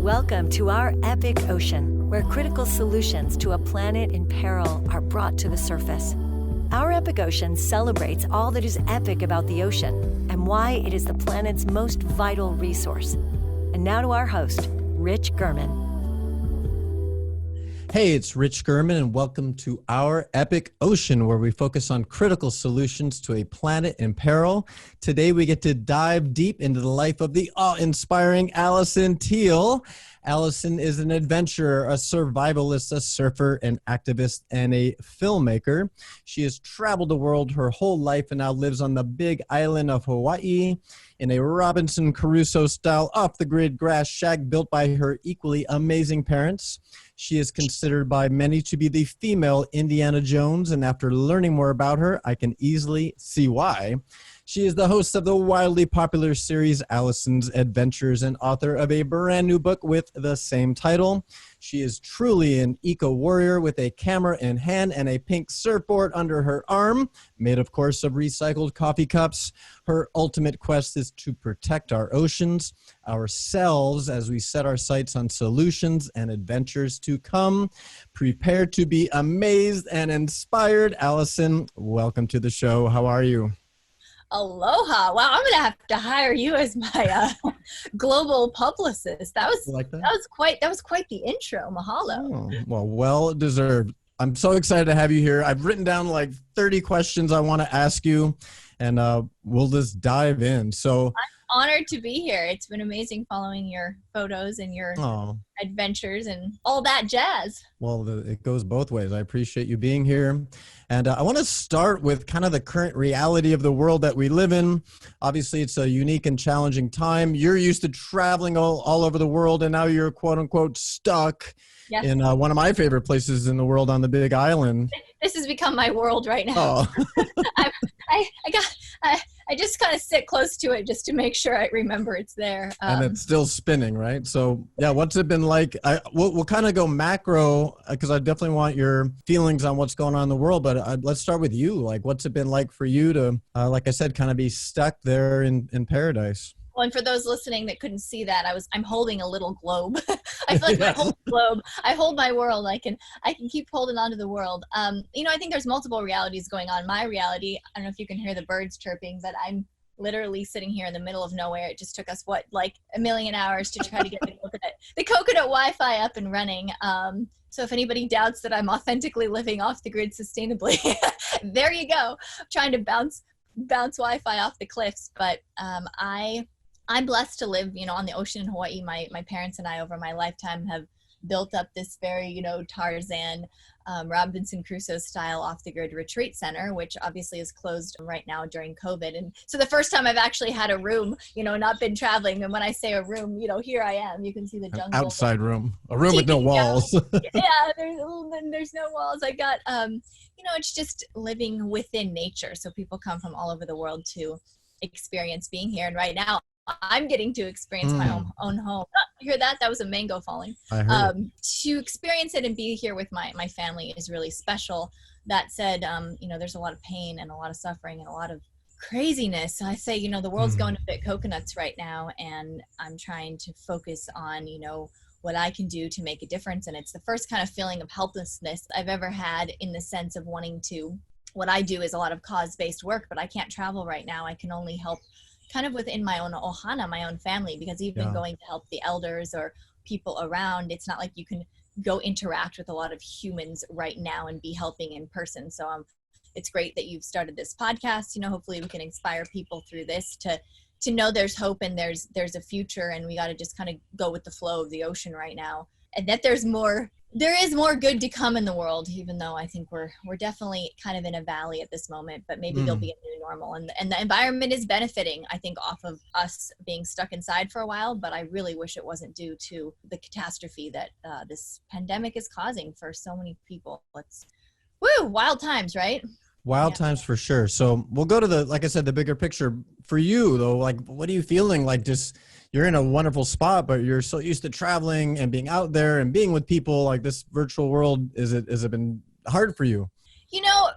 Welcome to our epic ocean, where critical solutions to a planet in peril are brought to the surface. Our epic ocean celebrates all that is epic about the ocean and why it is the planet's most vital resource. And now to our host, Rich Gurman. Hey, it's Rich Gurman, and welcome to our epic ocean, where we focus on critical solutions to a planet in peril. Today, we get to dive deep into the life of the awe-inspiring Alison Teal. Alison is an adventurer, a survivalist, a surfer, an activist, and a filmmaker. She has traveled the world her whole life and now lives on the big island of Hawaii in a Robinson Crusoe-style off-the-grid grass shack built by her equally amazing parents. She is considered by many to be the female Indiana Jones, and after learning more about her, I can easily see why. She is the host of the wildly popular series Alisons Adventures and author of a brand new book with the same title. She is truly an eco-warrior with a camera in hand and a pink surfboard under her arm, made of course of recycled coffee cups. Her ultimate quest is to protect our oceans, ourselves, as we set our sights on solutions and adventures to come. Prepare to be amazed and inspired. Alison, welcome to the show. How are you? Aloha. Wow, I'm going to have to hire you as my global publicist. That was quite the intro. Mahalo. Oh, well deserved. I'm so excited to have you here. I've written down like 30 questions I want to ask you, and we'll just dive in. So I'm honored to be here. It's been amazing following your photos and your adventures and all that jazz. Well, it goes both ways. I appreciate you being here. And I want to start with kind of the current reality of the world that we live in. Obviously, it's a unique and challenging time. You're used to traveling all over the world, and now you're quote unquote stuck in one of my favorite places in the world on the Big Island. This has become my world right now. I just kind of sit close to it just to make sure I remember it's there. And it's still spinning, right? So yeah, what's it been like? We'll kind of go macro because I definitely want your feelings on what's going on in the world. But let's start with you. Like, what's it been like for you to, like I said, kind of be stuck there in paradise? Well, and for those listening that couldn't see that, I'm holding a little globe. I feel like my whole globe. I hold my world. I can keep holding on to the world. I think there's multiple realities going on. My reality, I don't know if you can hear the birds chirping, but I'm literally sitting here in the middle of nowhere. It just took us like a million hours to try to get the coconut Wi-Fi up and running. So if anybody doubts that I'm authentically living off the grid sustainably, there you go. I'm trying to bounce Wi-Fi off the cliffs, but I'm blessed to live, on the ocean in Hawaii. My parents and I over my lifetime have built up this very, Tarzan, Robinson Crusoe style off the grid retreat center, which obviously is closed right now during COVID. And so the first time I've actually had a room, not been traveling. And when I say a room, here I am, you can see the jungle. An outside room, a room with no walls. Yeah, there's no walls. I got, it's just living within nature. So people come from all over the world to experience being here. And right now, I'm getting to experience my own home. Oh, you hear that? That was a mango falling. I heard to experience it and be here with my family is really special. That said, there's a lot of pain and a lot of suffering and a lot of craziness. I say, the world's going to fit coconuts right now, and I'm trying to focus on, what I can do to make a difference. And it's the first kind of feeling of helplessness I've ever had, in the sense of wanting to. What I do is a lot of cause-based work, but I can't travel right now. I can only help kind of within my own ohana, my own family, because even going to help the elders or people around, it's not like you can go interact with a lot of humans right now and be helping in person. So it's great that you've started this podcast. Hopefully we can inspire people through this to know there's hope and there's a future, and we got to just kind of go with the flow of the ocean right now, and that there is more good to come in the world, even though I think we're definitely kind of in a valley at this moment, but maybe there'll be a new normal, and the environment is benefiting, I think, off of us being stuck inside for a while. But I really wish it wasn't due to the catastrophe that this pandemic is causing for so many people. It's wild times, right? Wild times for sure. So we'll go to like I said, the bigger picture for you though. Like, what are you feeling? Like, just, you're in a wonderful spot, but you're so used to traveling and being out there and being with people. Like, this virtual world, has it been hard for you?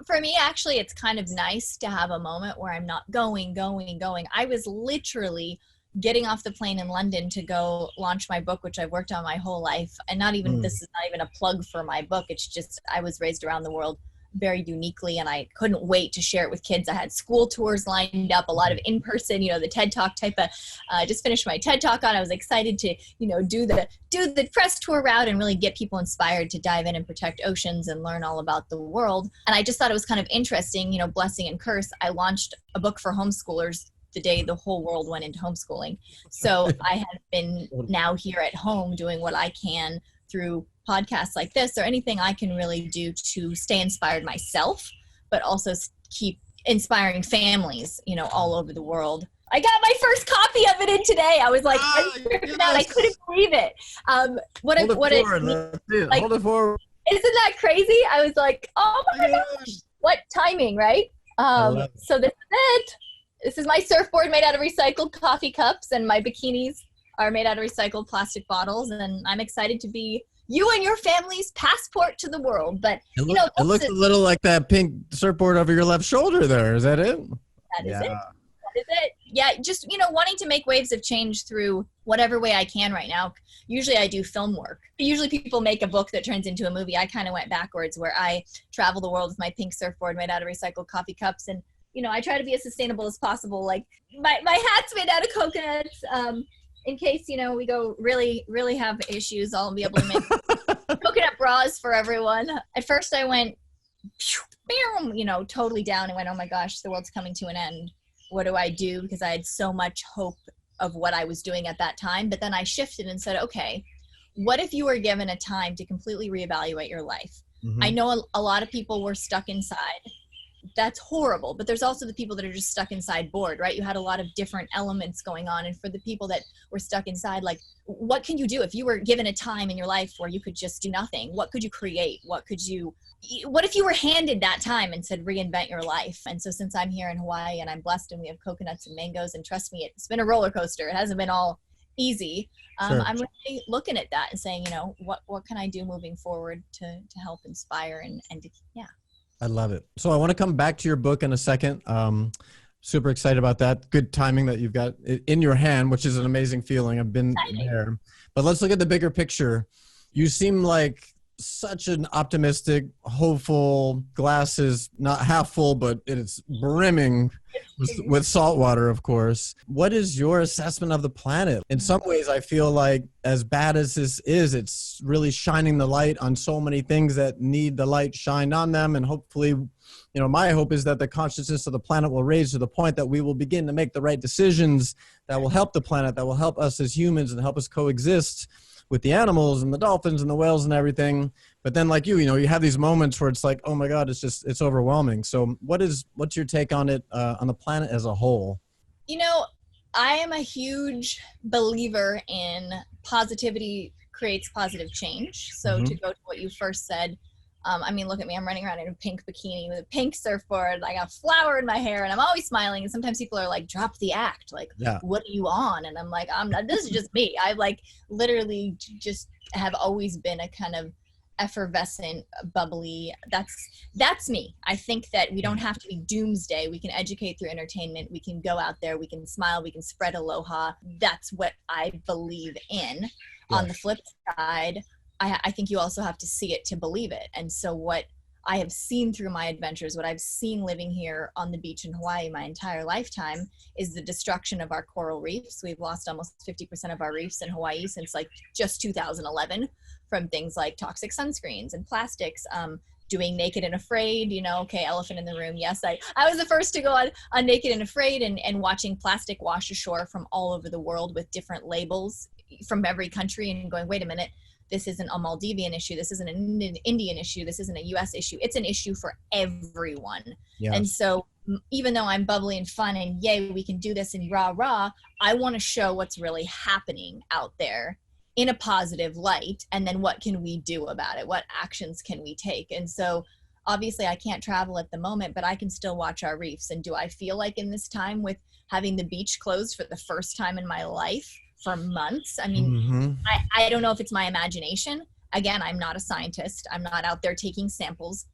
For me, actually, it's kind of nice to have a moment where I'm not going. I was literally getting off the plane in London to go launch my book, which I've worked on my whole life. And this is not even a plug for my book. It's just, I was raised around the world very uniquely, and I couldn't wait to share it with kids. I had school tours lined up, a lot of in-person, the TED Talk type of, just finished my TED Talk on. I was excited to, do the press tour route and really get people inspired to dive in and protect oceans and learn all about the world. And I just thought it was kind of interesting, blessing and curse. I launched a book for homeschoolers the day the whole world went into homeschooling. So I have been now here at home doing what I can through podcasts like this, or anything I can really do to stay inspired myself, but also keep inspiring families, all over the world. I got my first copy of it in today. I was like, I couldn't believe it. Hold it forward. Isn't that crazy? I was like, oh my gosh, what timing, right? So this is it. This is my surfboard made out of recycled coffee cups, and my bikinis are made out of recycled plastic bottles. And I'm excited to be you and your family's passport to the world. But it looks a little like that pink surfboard over your left shoulder there. Is that it? That is it. That is it. Yeah, just wanting to make waves of change through whatever way I can right now. Usually I do film work. Usually people make a book that turns into a movie. I kind of went backwards, where I travel the world with my pink surfboard made out of recycled coffee cups, and I try to be as sustainable as possible. Like my hat's made out of coconuts. In case, we go really have issues, I'll be able to make coconut bras for everyone. At first I went, totally down and went, oh my gosh, the world's coming to an end. What do I do? Because I had so much hope of what I was doing at that time. But then I shifted and said, okay, what if you were given a time to completely reevaluate your life? Mm-hmm. I know a lot of people were stuck inside. That's horrible. But there's also the people that are just stuck inside bored, right? You had a lot of different elements going on. And for the people that were stuck inside, like, what can you do if you were given a time in your life where you could just do nothing? What could you create? What if you were handed that time and said, reinvent your life? And so since I'm here in Hawaii and I'm blessed and we have coconuts and mangoes, and trust me, it's been a roller coaster. It hasn't been all easy. Sure. I'm really looking at that and saying, what can I do moving forward to help inspire and to, yeah. I love it. So I want to come back to your book in a second. Super excited about that. Good timing that you've got it in your hand, which is an amazing feeling. I've been there. But let's look at the bigger picture. You seem like such an optimistic, hopeful, glass is not half full, but it's brimming with salt water, of course. What is your assessment of the planet? In some ways, I feel like as bad as this is, it's really shining the light on so many things that need the light shined on them. And hopefully, my hope is that the consciousness of the planet will raise to the point that we will begin to make the right decisions that will help the planet, that will help us as humans and help us coexist with the animals and the dolphins and the whales and everything. But then like you have these moments where it's like, oh my God, it's overwhelming. So what's your take on it, on the planet as a whole? I am a huge believer in positivity creates positive change. So to go to what you first said, look at me, I'm running around in a pink bikini with a pink surfboard. I got a flower in my hair and I'm always smiling. And sometimes people are like, drop the act. Like, What are you on? And I'm like, I'm not, this is just me. I literally just have always been a kind of effervescent, bubbly. That's me. I think that we don't have to be doomsday. We can educate through entertainment. We can go out there. We can smile. We can spread aloha. That's what I believe in. Yes. On the flip side, I think you also have to see it to believe it. And so what I have seen through my adventures, what I've seen living here on the beach in Hawaii my entire lifetime, is the destruction of our coral reefs. We've lost almost 50% of our reefs in Hawaii since just 2011 from things like toxic sunscreens and plastics, doing Naked and Afraid, elephant in the room. Yes, I was the first to go on Naked and Afraid and watching plastic wash ashore from all over the world with different labels from every country and going, wait a minute, this isn't a Maldivian issue. This isn't an Indian issue. This isn't a US issue. It's an issue for everyone. Yeah. And so even though I'm bubbly and fun and yay, we can do this and rah, rah, I want to show what's really happening out there in a positive light. And then what can we do about it? What actions can we take? And so obviously I can't travel at the moment, but I can still watch our reefs. And do I feel like in this time with having the beach closed for the first time in my life for months? I don't know if it's my imagination. Again, I'm not a scientist. I'm not out there taking samples,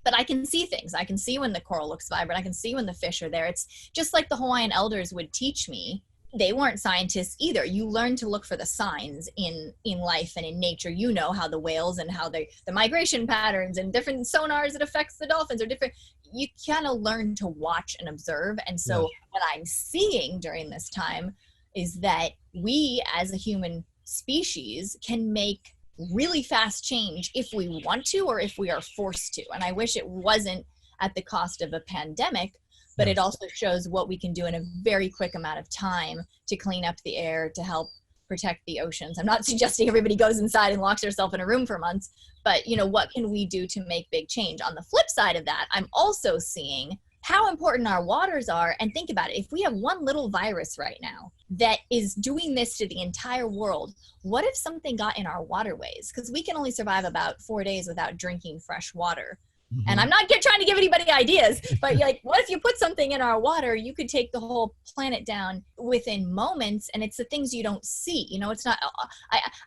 but I can see things. I can see when the coral looks vibrant. I can see when the fish are there. It's just like the Hawaiian elders would teach me they weren't scientists either. You learn to look for the signs in life and in nature. You know how the whales and how the migration patterns and different sonars that affects the dolphins are different. You kind of learn to watch and observe. And so what I'm seeing during this time is that we as a human species can make really fast change if we want to or if we are forced to. And I wish it wasn't at the cost of a pandemic, but it also shows what we can do in a very quick amount of time to clean up the air, to help protect the oceans. I'm not suggesting everybody goes inside and locks herself in a room for months, but you know, what can we do to make big change? On the flip side of that, I'm also seeing how important our waters are. And think about it, if we have one little virus right now that is doing this to the entire world, what if something got in our waterways? Because we can only survive about 4 days without drinking fresh water. And I'm not trying to give anybody ideas, but like, what if you put something in our water? You could take the whole planet down within moments, and it's the things you don't see. You know, it's not,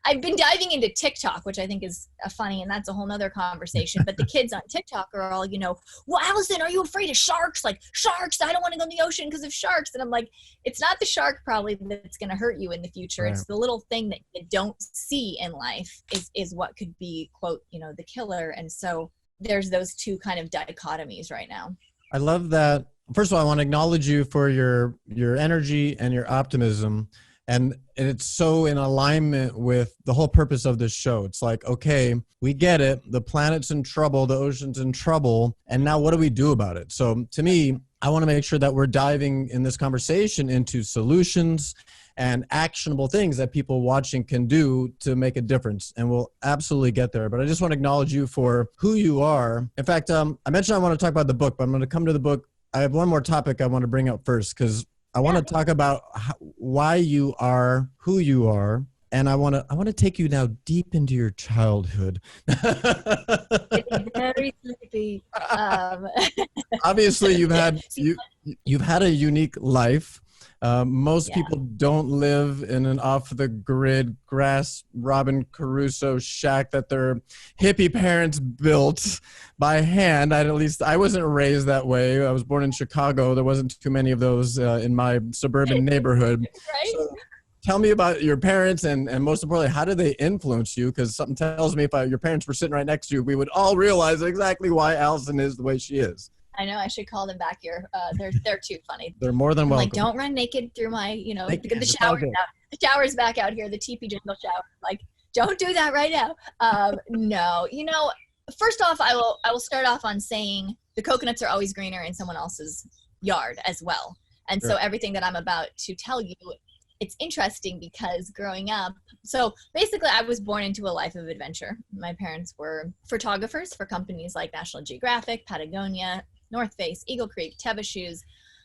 I've been diving into TikTok, which I think is funny, and that's a whole nother conversation. But the kids on TikTok are all, you know, well, Alison, are you afraid of sharks? Like, sharks, I don't want to go in the ocean because of sharks. And I'm like, it's not the shark probably that's going to hurt you in the future. Right. It's the little thing that you don't see in life is what could be, quote, you know, the killer. And so there's those two kind of dichotomies right now. I love that. First of all, I want to acknowledge you for your energy and your optimism. And it's so in alignment with the whole purpose of this show. It's like, okay, we get it. The planet's in trouble. The ocean's in trouble. And now what do we do about it? So to me, I want to make sure that we're diving in this conversation into solutions and actionable things that people watching can do to make a difference. And we'll absolutely get there. But I just want to acknowledge you for who you are. In fact, I mentioned I want to talk about the book, but I'm going to come to the book. I have one more topic I want to bring up first, because I want to talk about why you are who you are. And I want to take you now deep into your childhood. It's very sleepy. Obviously, you've had a unique life. Most people don't live in an off-the-grid grass Robin Crusoe shack that their hippie parents built by hand. At least I wasn't raised that way. I was born in Chicago. There wasn't too many of those in my suburban neighborhood. Right? So tell me about your parents, and most importantly, how did they influence you? Because something tells me if your parents were sitting right next to you, we would all realize exactly why Alison is the way she is. I know, I should call them back here. They're too funny. They're more than welcome. Like, don't run naked through my, you know, the shower. The shower's back out here, the teepee jungle shower. Like, don't do that right now. No, you know, first off, I will start off on saying the coconuts are always greener in someone else's yard as well. And so everything that I'm about to tell you, it's interesting because growing up, so basically I was born into a life of adventure. My parents were photographers for companies like National Geographic, Patagonia, North Face, Eagle Creek, Teva Shoes.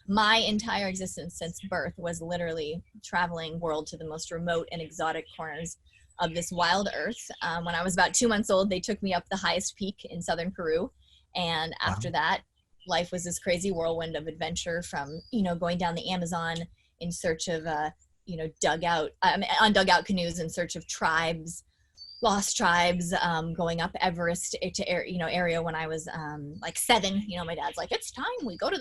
My entire existence since birth was literally traveling world to the most remote and exotic corners of this wild earth. When I was about 2 months old, they took me up the highest peak in southern Peru. And after that, life was this crazy whirlwind of adventure, from, you know, going down the Amazon in search of, you know, on dugout canoes in search of tribes, lost tribes, going up Everest area when I was like 7. You know, my dad's like, it's time we go to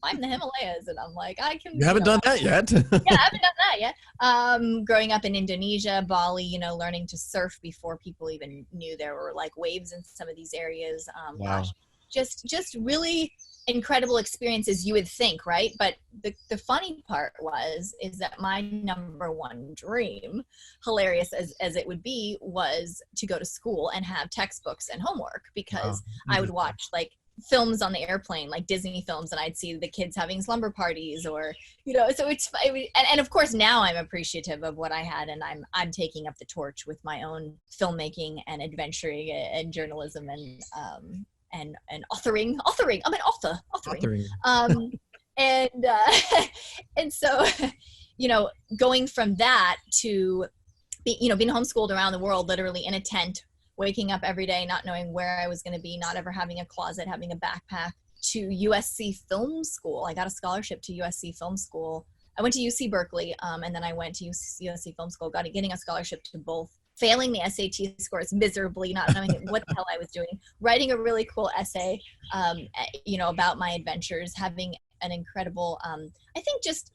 climb the Himalayas, and I'm like, You haven't done that yet. Yeah, I haven't done that yet. Growing up in Indonesia, Bali, you know, learning to surf before people even knew there were like waves in some of these areas. Gosh, just really incredible experiences, you would think, right? But the funny part is that my number one dream, hilarious as it would be, was to go to school and have textbooks and homework, because I would watch like films on the airplane, like Disney films, and I'd see the kids having slumber parties, or, you know, so and of course now I'm appreciative of what I had, and I'm taking up the torch with my own filmmaking and adventuring and journalism and authoring. I'm an author. Authoring. And so, you know, going from that to being homeschooled around the world, literally in a tent, waking up every day, not knowing where I was going to be, not ever having a closet, having a backpack, to USC Film School. I got a scholarship to USC Film School. I went to UC Berkeley, and then I went to USC Film School, getting a scholarship to both. Failing the SAT scores miserably, not knowing what the hell I was doing, writing a really cool essay, you know, about my adventures, having an incredible, I think just,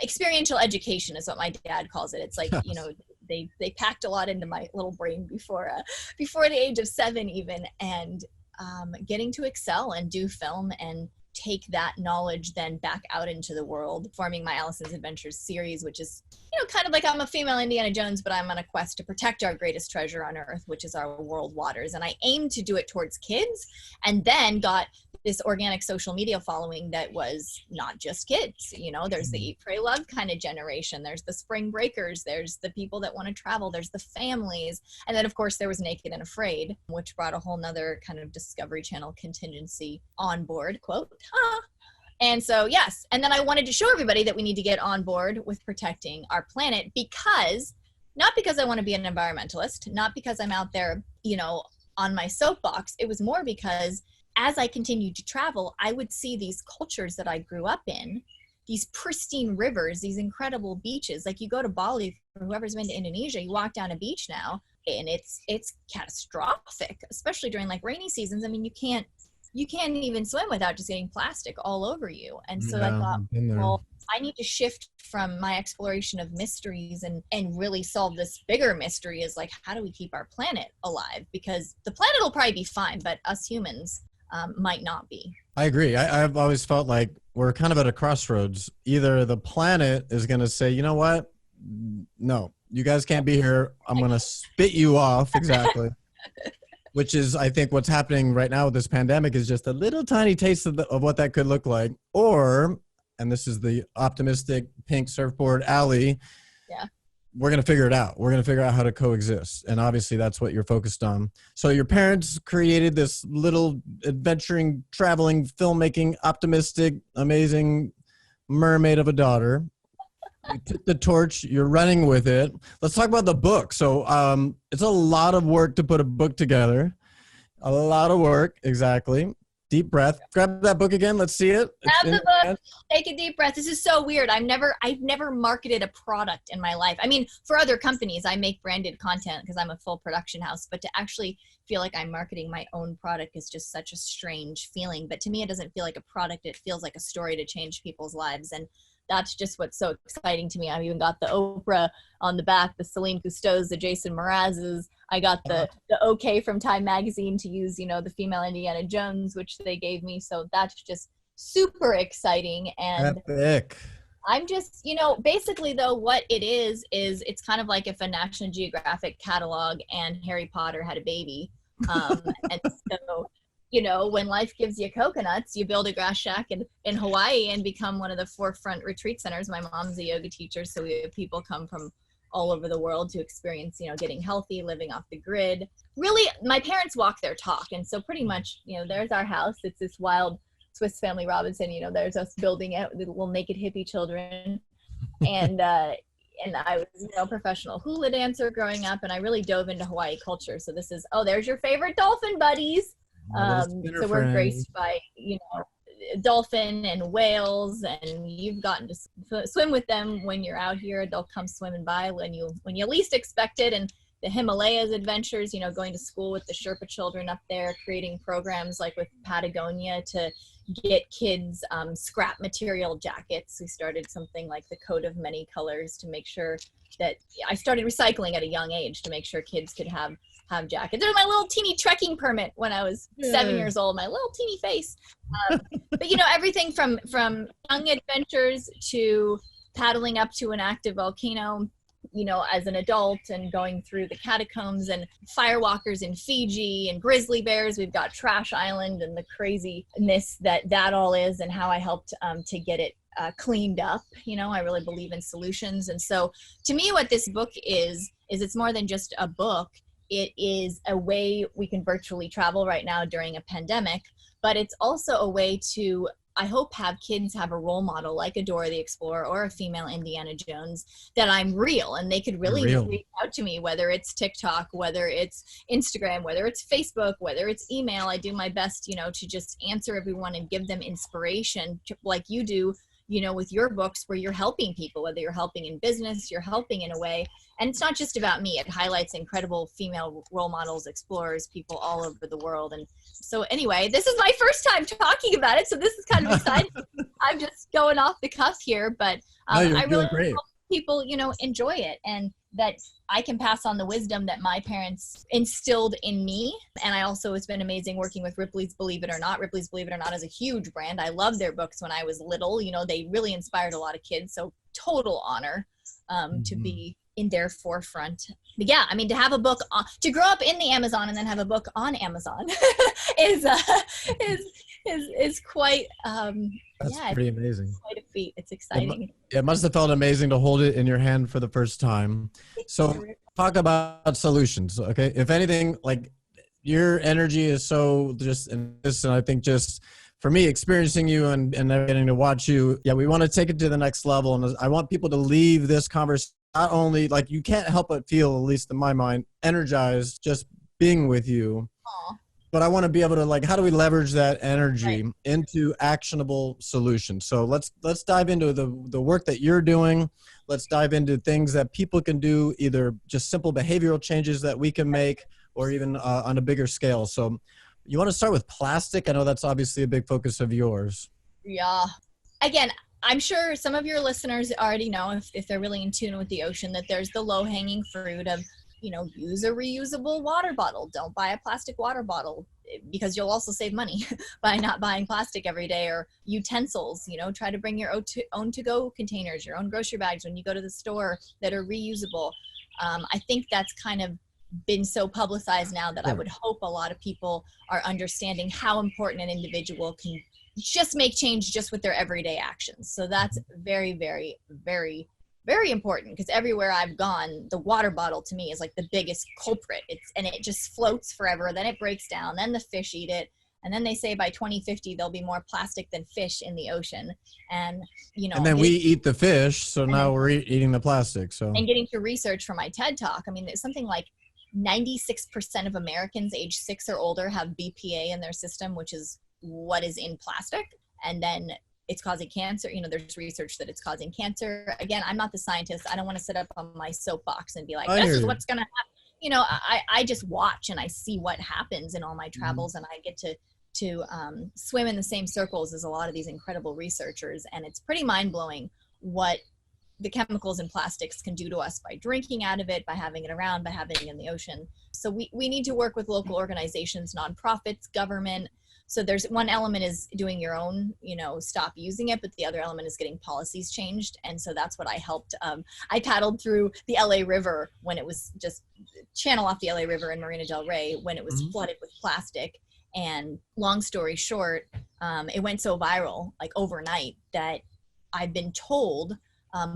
experiential education is what my dad calls it. It's like, they packed a lot into my little brain before the age of 7 even, and getting to excel and do film and take that knowledge then back out into the world, forming my Alison's Adventures series, which is, kind of like I'm a female Indiana Jones, but I'm on a quest to protect our greatest treasure on earth, which is our world waters. And I aim to do it towards kids, and then got this organic social media following that was not just kids. There's the Eat, Pray, Love kind of generation. There's the spring breakers. There's the people that want to travel. There's the families. And then, of course, there was Naked and Afraid, which brought a whole nother kind of Discovery Channel contingency on board, quote. And so, yes. And then I wanted to show everybody that we need to get on board with protecting our planet, not because I want to be an environmentalist, not because I'm out there, on my soapbox. It was more because as I continued to travel, I would see these cultures that I grew up in, these pristine rivers, these incredible beaches. Like you go to Bali, for whoever's been to Indonesia, you walk down a beach now and it's catastrophic, especially during like rainy seasons. I mean, you can't even swim without just getting plastic all over you. And so I thought, well, I need to shift from my exploration of mysteries and really solve this bigger mystery is like, how do we keep our planet alive? Because the planet will probably be fine, but us humans might not be. I agree. I've always felt like we're kind of at a crossroads. Either the planet is going to say, you know what? No, you guys can't be here. I'm going to spit you off. Exactly. Which is, I think, what's happening right now with this pandemic is just a little tiny taste of what that could look like. Or, and this is the optimistic pink surfboard alley. Yeah. We're going to figure it out. We're going to figure out how to coexist. And obviously that's what you're focused on. So your parents created this little adventuring, traveling, filmmaking, optimistic, amazing mermaid of a daughter. You took the torch, you're running with it. Let's talk about the book. So it's a lot of work to put a book together. A lot of work, exactly. Deep breath. Grab that book again. Let's see it. Grab the book. Take a deep breath. This is so weird. I've never marketed a product in my life. I mean, for other companies, I make branded content because I'm a full production house. But to actually feel like I'm marketing my own product is just such a strange feeling. But to me, it doesn't feel like a product. It feels like a story to change people's lives. And that's just what's so exciting to me. I've even got the Oprah on the back, the Celine Cousteau's, the Jason Mraz's. I got the okay from Time Magazine to use, the female Indiana Jones, which they gave me. So that's just super exciting. And epic. I'm just, basically though, what it is it's kind of like if a National Geographic catalog and Harry Potter had a baby. And so, when life gives you coconuts, you build a grass shack in Hawaii and become one of the forefront retreat centers. My mom's a yoga teacher, so we have people come from all over the world to experience, getting healthy, living off the grid. Really, my parents walk their talk. And so pretty much, there's our house. It's this wild Swiss Family Robinson, there's us building it with little naked hippie children. And I was, professional hula dancer growing up, and I really dove into Hawaii culture. So this is, there's your favorite dolphin buddies. So we're graced by, dolphin and whales, and you've gotten to swim with them when you're out here. They'll come swimming by when you least expect it. And the Himalayas adventures, going to school with the Sherpa children up there, creating programs like with Patagonia to get kids scrap material jackets. We started something like the Coat of Many Colors to make sure that I started recycling at a young age to make sure kids could have jackets. There's my little teeny trekking permit when I was 7 years old, my little teeny face. But everything from young adventures to paddling up to an active volcano, as an adult, and going through the catacombs and firewalkers in Fiji and grizzly bears. We've got Trash Island and the craziness that all is, and how I helped to get it cleaned up. I really believe in solutions. And so to me, what this book is it's more than just a book. It is a way we can virtually travel right now during a pandemic, but it's also a way to, I hope, have kids have a role model like a Dora the Explorer or a female Indiana Jones, that I'm real, and they could really reach out to me, whether it's TikTok, whether it's Instagram, whether it's Facebook, whether it's email. I do my best, to just answer everyone and give them inspiration like you do, with your books where you're helping people, whether you're helping in business, you're helping in a way. And it's not just about me. It highlights incredible female role models, explorers, people all over the world. And so anyway, this is my first time talking about it. So this is kind of exciting. I'm just going off the cuff here, but I really hope people, enjoy it, and that I can pass on the wisdom that my parents instilled in me. And I also, it's been amazing working with Ripley's Believe It or Not. Ripley's Believe It or Not is a huge brand. I loved their books when I was little. They really inspired a lot of kids. So total honor to be in their forefront. But yeah, I mean, to have a book, to grow up in the Amazon and then have a book on Amazon is quite, that's pretty amazing. Quite a feat. It's exciting. It must have felt amazing to hold it in your hand for the first time. So talk about solutions. Okay. If anything, like, your energy is so just in this, and I think just for me, experiencing you and getting to watch you, we want to take it to the next level. And I want people to leave this conversation, not only, like, you can't help but feel, at least in my mind, energized just being with you. Aww. But I want to be able to, like, how do we leverage that energy into actionable solutions? So let's dive into the work that you're doing. Let's dive into things that people can do, either just simple behavioral changes that we can make, or even on a bigger scale. So you want to start with plastic? I know that's obviously a big focus of yours. Yeah. Again, I'm sure some of your listeners already know, if they're really in tune with the ocean, that there's the low-hanging fruit of, use a reusable water bottle. Don't buy a plastic water bottle, because you'll also save money by not buying plastic every day. Or utensils, try to bring your own to-go containers, your own grocery bags when you go to the store that are reusable. I think that's kind of been so publicized now that I would hope a lot of people are understanding how important an individual can just make change just with their everyday actions. So that's very, very, very, very important, because everywhere I've gone, the water bottle to me is like the biggest culprit. And it just floats forever. Then it breaks down. Then the fish eat it. And then they say by 2050, there'll be more plastic than fish in the ocean. And, and then we eat the fish. So now we're eating the plastic. So, and getting to research for my TED Talk, I mean, there's something like 96% of Americans age 6 or older have BPA in their system, which is what is in plastic. And then it's causing cancer. There's research that it's causing cancer. Again, I'm not the scientist. I don't want to sit up on my soapbox and be like, this is what's going to happen. I just watch and I see what happens in all my travels, and I get to swim in the same circles as a lot of these incredible researchers. And it's pretty mind-blowing what the chemicals in plastics can do to us by drinking out of it, by having it around, by having it in the ocean. So we need to work with local organizations, nonprofits, government. So there's one element is doing your own, stop using it, but the other element is getting policies changed. And so that's what I helped. I paddled through the LA River when it was just channel off the LA River in Marina Del Rey when it was flooded with plastic. And long story short, it went so viral, like overnight, that I've been told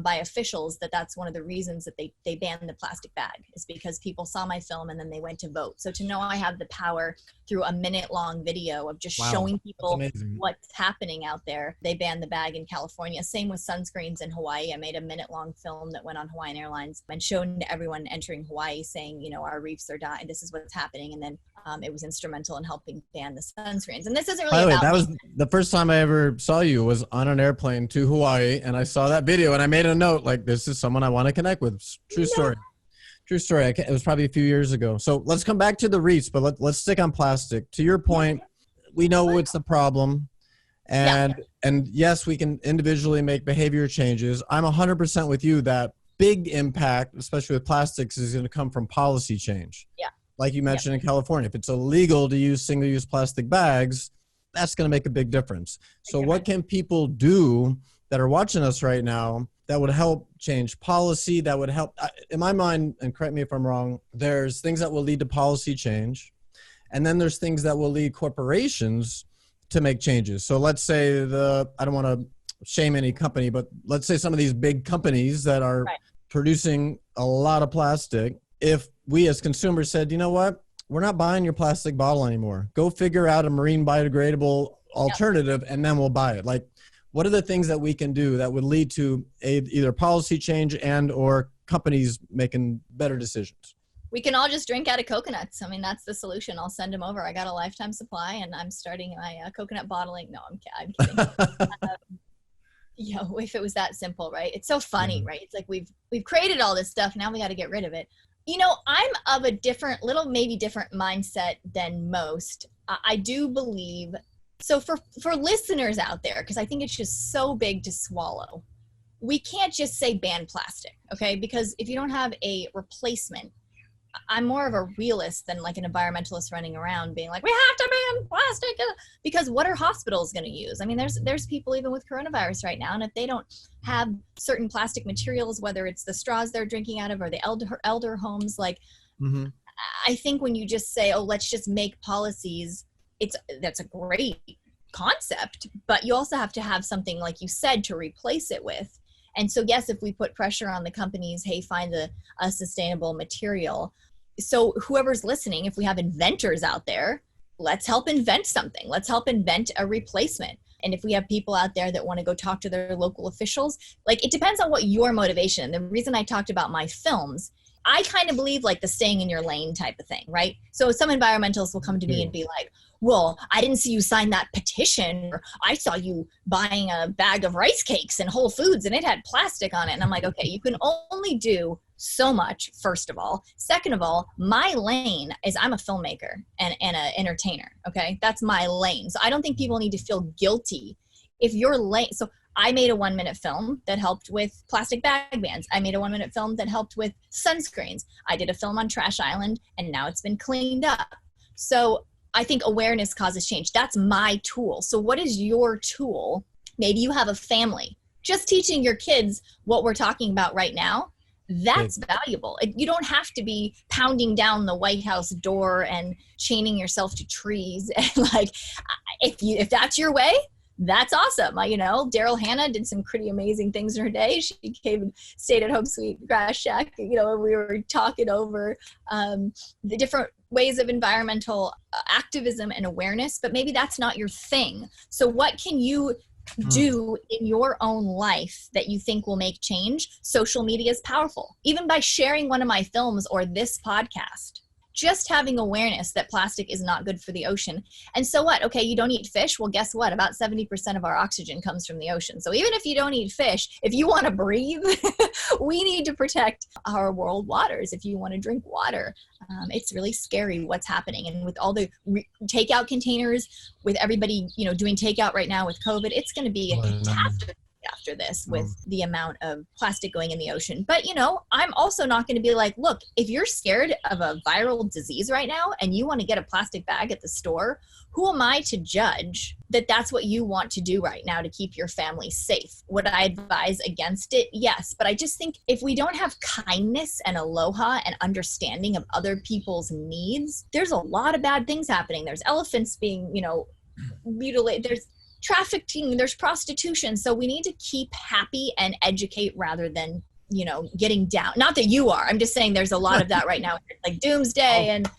by officials that that's one of the reasons that they banned the plastic bag, is because people saw my film and then they went to vote. So to know I have the power through a minute-long video of just showing people what's happening out there. They banned the bag in California. Same with sunscreens in Hawaii. I made a minute-long film that went on Hawaiian Airlines and showed everyone entering Hawaii saying, our reefs are dying. This is what's happening. And then it was instrumental in helping ban the sunscreens. And this isn't really about that was the first time I ever saw you was on an airplane to Hawaii, and I saw that video and I made a note, like, this is someone I want to connect with. True story. True story. It was probably a few years ago. So let's come back to the reefs, but let's stick on plastic. To your point, we know it's the problem. And yes, we can individually make behavior changes. I'm 100% with you that big impact, especially with plastics, is going to come from policy change. Yeah. Like you mentioned in California, if it's illegal to use single-use plastic bags, that's going to make a big difference. So what can people do that are watching us right now that would help change policy, that would help? In my mind, and correct me if I'm wrong, there's things that will lead to policy change, and then there's things that will lead corporations to make changes. So let's say I don't want to shame any company, but let's say some of these big companies that are producing a lot of plastic, if we as consumers said, you know what, we're not buying your plastic bottle anymore. Go figure out a marine biodegradable alternative, and then we'll buy it. Like, what are the things that we can do that would lead to either policy change and or companies making better decisions? We can all just drink out of coconuts. I mean, that's the solution. I'll send them over. I got a lifetime supply, and I'm starting my coconut bottling. No, I'm kidding. if it was that simple, right? It's so funny, right? It's like we've created all this stuff. Now we got to get rid of it. I'm of a different mindset than most. I do believe. So for listeners out there, because I think it's just so big to swallow, we can't just say ban plastic, okay? Because if you don't have a replacement, I'm more of a realist than like an environmentalist running around being like, we have to ban plastic, because what are hospitals going to use? I mean, there's people even with coronavirus right now, and if they don't have certain plastic materials, whether it's the straws they're drinking out of or the elder homes, like, I think when you just say, oh, let's just make policies, that's a great concept, but you also have to have something, like you said, to replace it with. And so, yes, if we put pressure on the companies, hey, find a sustainable material. So whoever's listening, if we have inventors out there, let's help invent something. Let's help invent a replacement. And if we have people out there that want to go talk to their local officials, like, it depends on what your motivation. The reason I talked about my films, I kind of believe like the staying in your lane type of thing, right? So some environmentalists will come to me and be like, well, I didn't see you sign that petition, or I saw you buying a bag of rice cakes in Whole Foods and it had plastic on it. And I'm like, okay, you can only do so much, first of all. Second of all, my lane is I'm a filmmaker and an entertainer, okay? That's my lane. So I don't think people need to feel guilty if your lane. So I made a 1-minute film that helped with plastic bag bans. I made a 1-minute film that helped with sunscreens. I did a film on Trash Island, and now it's been cleaned up. So I think awareness causes change. That's my tool. So what is your tool? Maybe you have a family. Just teaching your kids what we're talking about right now, that's valuable. You don't have to be pounding down the White House door and chaining yourself to trees. And like, if that's your way, that's awesome. Daryl Hannah did some pretty amazing things in her day. She came and stayed at Home Sweet Grass Shack. We were talking over the different ways of environmental activism and awareness, but maybe that's not your thing. So what can you do in your own life that you think will make change? Social media is powerful. Even by sharing one of my films or this podcast, just having awareness that plastic is not good for the ocean. And so what? Okay, you don't eat fish? Well, guess what? About 70% of our oxygen comes from the ocean. So even if you don't eat fish, if you want to breathe, we need to protect our world waters. If you want to drink water, it's really scary what's happening. And with all the takeout containers, with everybody, doing takeout right now with COVID, it's going to be a catastrophe after this with the amount of plastic going in the ocean. But, I'm also not going to be like, look, if you're scared of a viral disease right now and you want to get a plastic bag at the store, who am I to judge that that's what you want to do right now to keep your family safe? Would I advise against it? Yes. But I just think if we don't have kindness and aloha and understanding of other people's needs, there's a lot of bad things happening. There's elephants being, mutilated. There's trafficking, there's prostitution. So we need to keep happy and educate rather than, getting down. Not that you are. I'm just saying there's a lot of that right now, like doomsday and,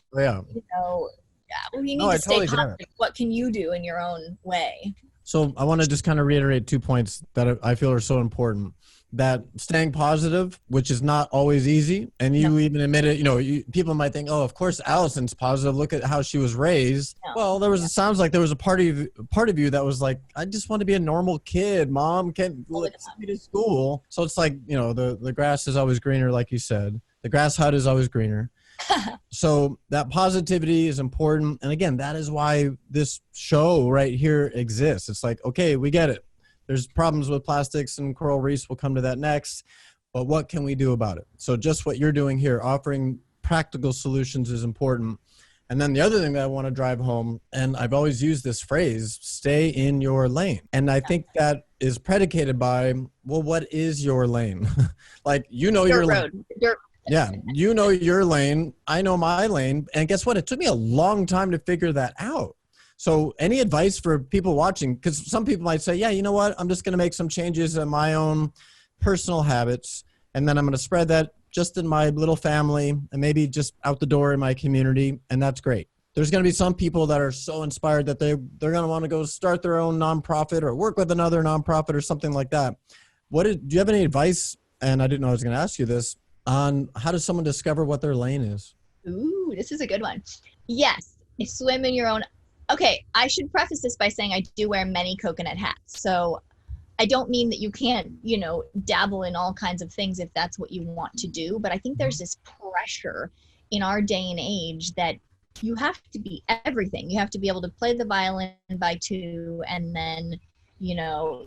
we need to stay positive. What can you do in your own way? So I want to just kind of reiterate 2 points that I feel are so important. That staying positive, which is not always easy, and you even admit it. People might think, "Oh, of course, Alison's positive. Look at how she was raised." No. Well, it sounds like there was a part of you that was like, "I just want to be a normal kid. Mom can't let me to school." So it's like, the grass is always greener, like you said. The grass hut is always greener. So that positivity is important, and again, that is why this show right here exists. It's like, okay, we get it. There's problems with plastics and coral reefs. We'll come to that next. But what can we do about it? So just what you're doing here, offering practical solutions, is important. And then the other thing that I want to drive home, and I've always used this phrase, stay in your lane. And I think that is predicated by, well, what is your lane? Like, your lane. Yeah, your lane. I know my lane. And guess what? It took me a long time to figure that out. So any advice for people watching? Because some people might say, yeah, you know what? I'm just going to make some changes in my own personal habits, and then I'm going to spread that just in my little family and maybe just out the door in my community, and that's great. There's going to be some people that are so inspired that they're going to want to go start their own nonprofit or work with another nonprofit or something like that. Do you have any advice, and I didn't know I was going to ask you this, on how does someone discover what their lane is? Ooh, this is a good one. Yes, swim in your own. Okay, I should preface this by saying I do wear many coconut hats. So I don't mean that you can't, dabble in all kinds of things if that's what you want to do. But I think there's this pressure in our day and age that you have to be everything. You have to be able to play the violin by 2 and then,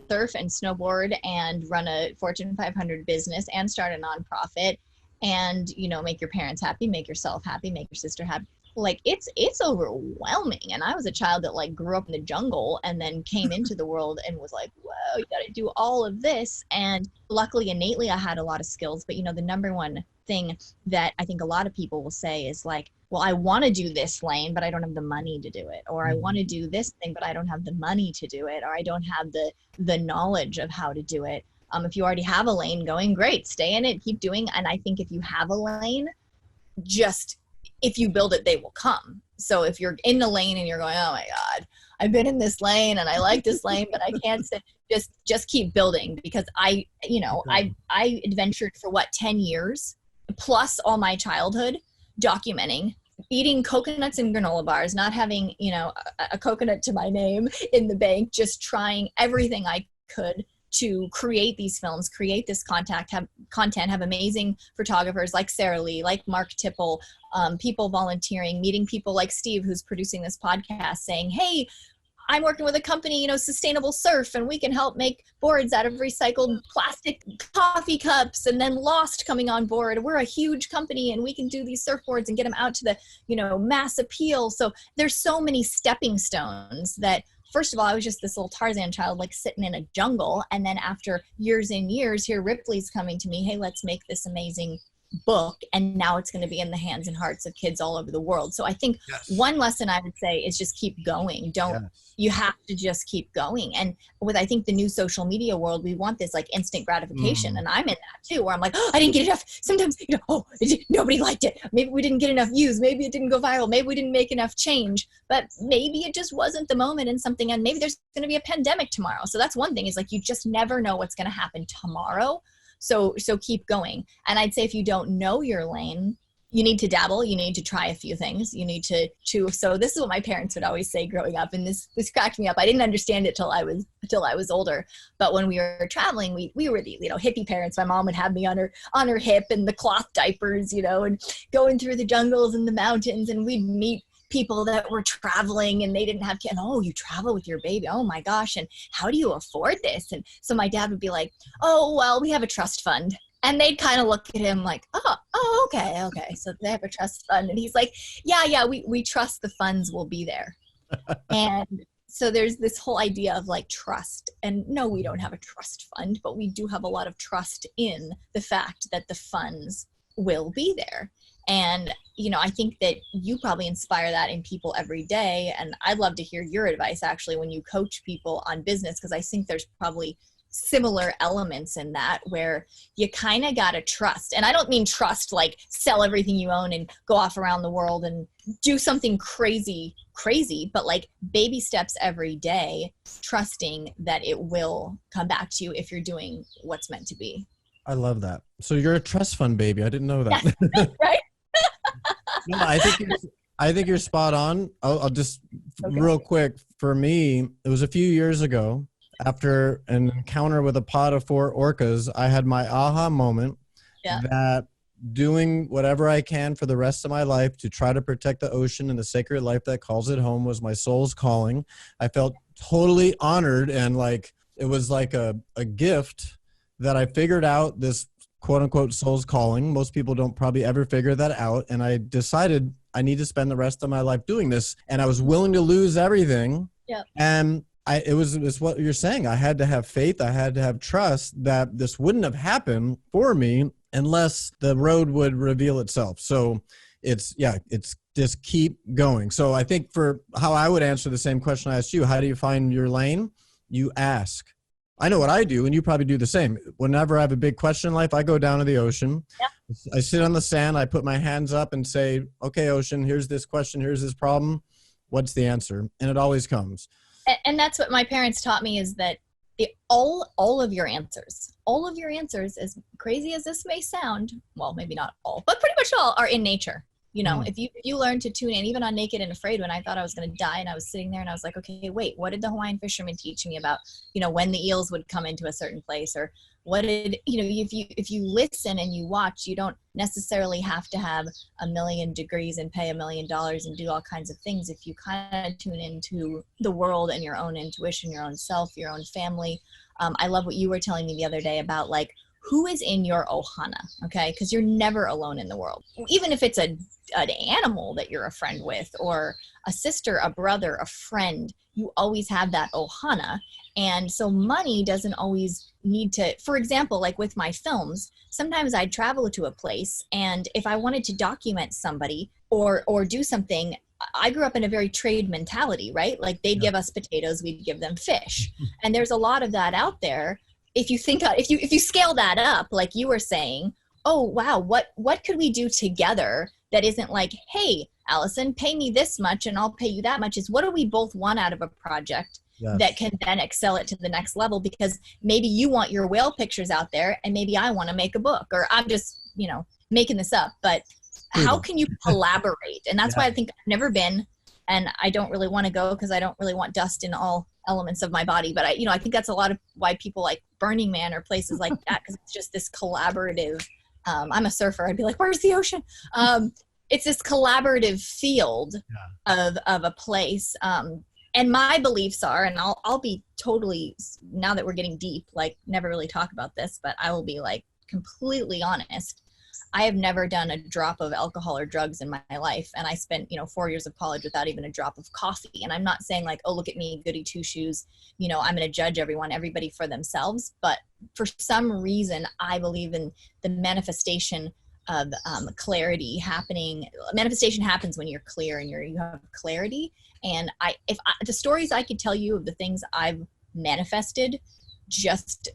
surf and snowboard and run a Fortune 500 business and start a nonprofit and, make your parents happy, make yourself happy, make your sister happy. Like it's overwhelming. And I was a child that like grew up in the jungle and then came into the world and was like, whoa, you got to do all of this. And luckily, innately, I had a lot of skills. But, the number one thing that I think a lot of people will say is like, well, I want to do this lane, but I don't have the money to do it. Or I want to do this thing, but I don't have the money to do it. Or I don't have the knowledge of how to do it. If you already have a lane going, great, stay in it, keep doing. And I think if you have a lane, if you build it, they will come. So if you're in the lane and you're going, oh my God, I've been in this lane and I like this lane, but I can't sit, just keep building. Because I adventured for 10 years plus all my childhood documenting, eating coconuts and granola bars, not having, a coconut to my name in the bank, just trying everything I could to create these films, create this content, have amazing photographers like Sarah Lee, like Mark Tipple, people volunteering, meeting people like Steve, who's producing this podcast, saying, hey, I'm working with a company, Sustainable Surf, and we can help make boards out of recycled plastic coffee cups. And then Lost coming on board. We're a huge company and we can do these surfboards and get them out to the, mass appeal. So there's so many stepping stones that, first of all, I was just this little Tarzan child, like sitting in a jungle. And then after years and years, here Ripley's coming to me, hey, let's make this amazing book. And now it's going to be in the hands and hearts of kids all over the world. So I think one lesson I would say is just keep going. You have to just keep going. And with, I think, the new social media world, we want this like instant gratification. And I'm in that too, where I'm like, oh, I didn't get enough. Sometimes, nobody liked it. Maybe we didn't get enough views. Maybe it didn't go viral. Maybe we didn't make enough change, but maybe it just wasn't the moment in something. And maybe there's going to be a pandemic tomorrow. So that's one thing, is like, you just never know what's going to happen tomorrow. So keep going. And I'd say if you don't know your lane, you need to dabble. You need to try a few things. You need to so this is what my parents would always say growing up. And this cracked me up. I didn't understand it till I was older. But when we were traveling, we were the, hippie parents. My mom would have me on her hip and the cloth diapers, and going through the jungles and the mountains, and we'd meet people that were traveling and they didn't have kids. Oh, you travel with your baby. Oh my gosh. And how do you afford this? And so my dad would be like, oh, well, we have a trust fund. And they'd kind of look at him like, oh, okay. So they have a trust fund. And he's like, yeah, we trust the funds will be there. And so there's this whole idea of like trust. And no, we don't have a trust fund, but we do have a lot of trust in the fact that the funds will be there. And, I think that you probably inspire that in people every day. And I'd love to hear your advice actually when you coach people on business, because I think there's probably similar elements in that where you kind of got to trust. And I don't mean trust like sell everything you own and go off around the world and do something crazy, but like baby steps every day, trusting that it will come back to you if you're doing what's meant to be. I love that. So you're a trust fund baby. I didn't know that. Yeah, right? No, I think you're spot on. I'll just real quick. For me, it was a few years ago. After an encounter with a pod of 4 orcas, I had my aha moment that doing whatever I can for the rest of my life to try to protect the ocean and the sacred life that calls it home was my soul's calling. I felt totally honored, and like it was like a gift that I figured out this quote unquote soul's calling. Most people don't probably ever figure that out. And I decided I need to spend the rest of my life doing this. And I was willing to lose everything. Yeah. And it's what you're saying. I had to have faith. I had to have trust that this wouldn't have happened for me unless the road would reveal itself. So it's just keep going. So I think for how I would answer the same question I asked you, how do you find your lane? You ask. I know what I do, and you probably do the same. Whenever I have a big question in life, I go down to the ocean. Yeah. I sit on the sand. I put my hands up and say, okay, ocean, here's this question. Here's this problem. What's the answer? And it always comes. And that's what my parents taught me, is that all of your answers, as crazy as this may sound, well, maybe not all, but pretty much all, are in nature. You know, if you learn to tune in, even on Naked and Afraid, when I thought I was going to die and I was sitting there and I was like, okay, wait, what did the Hawaiian fisherman teach me about, you know, when the eels would come into a certain place, or what did, you know, if you listen and you watch, you don't necessarily have to have 1,000,000 degrees and pay $1 million and do all kinds of things. If you kind of tune into the world and your own intuition, your own self, your own family. I love what you were telling me the other day about, like, who is in your ohana, okay? Because you're never alone in the world. Even if it's an animal that you're a friend with, or a sister, a brother, a friend, you always have that ohana. And so money doesn't always need to, for example, like with my films, sometimes I'd travel to a place, and if I wanted to document somebody or do something, I grew up in a very trade mentality, right? Like they'd give us potatoes, we'd give them fish. And there's a lot of that out there. If you think, if you scale that up, like you were saying, oh, wow, what could we do together that isn't like, hey, Alison, pay me this much and I'll pay you that much, is what do we both want out of a project that can then excel it to the next level? Because maybe you want your whale pictures out there and maybe I want to make a book, or I'm just, you know, making this up, but how can you collaborate? And that's why I think I've never been, and I don't really want to go because I don't really want dust in all elements of my body. But I think that's a lot of why people like Burning Man or places like that, because it's just this collaborative, I'm a surfer, I'd be like, where's the ocean? It's this collaborative field of a place. And my beliefs are, and I'll be totally, now that we're getting deep, like never really talk about this, but I will be like completely honest. I have never done a drop of alcohol or drugs in my life. And I spent, 4 years of college without even a drop of coffee. And I'm not saying like, oh, look at me, goody two shoes. I'm going to judge everybody for themselves. But for some reason, I believe in the manifestation of clarity happening. Manifestation happens when you're clear and you have clarity. And the stories I could tell you of the things I've manifested,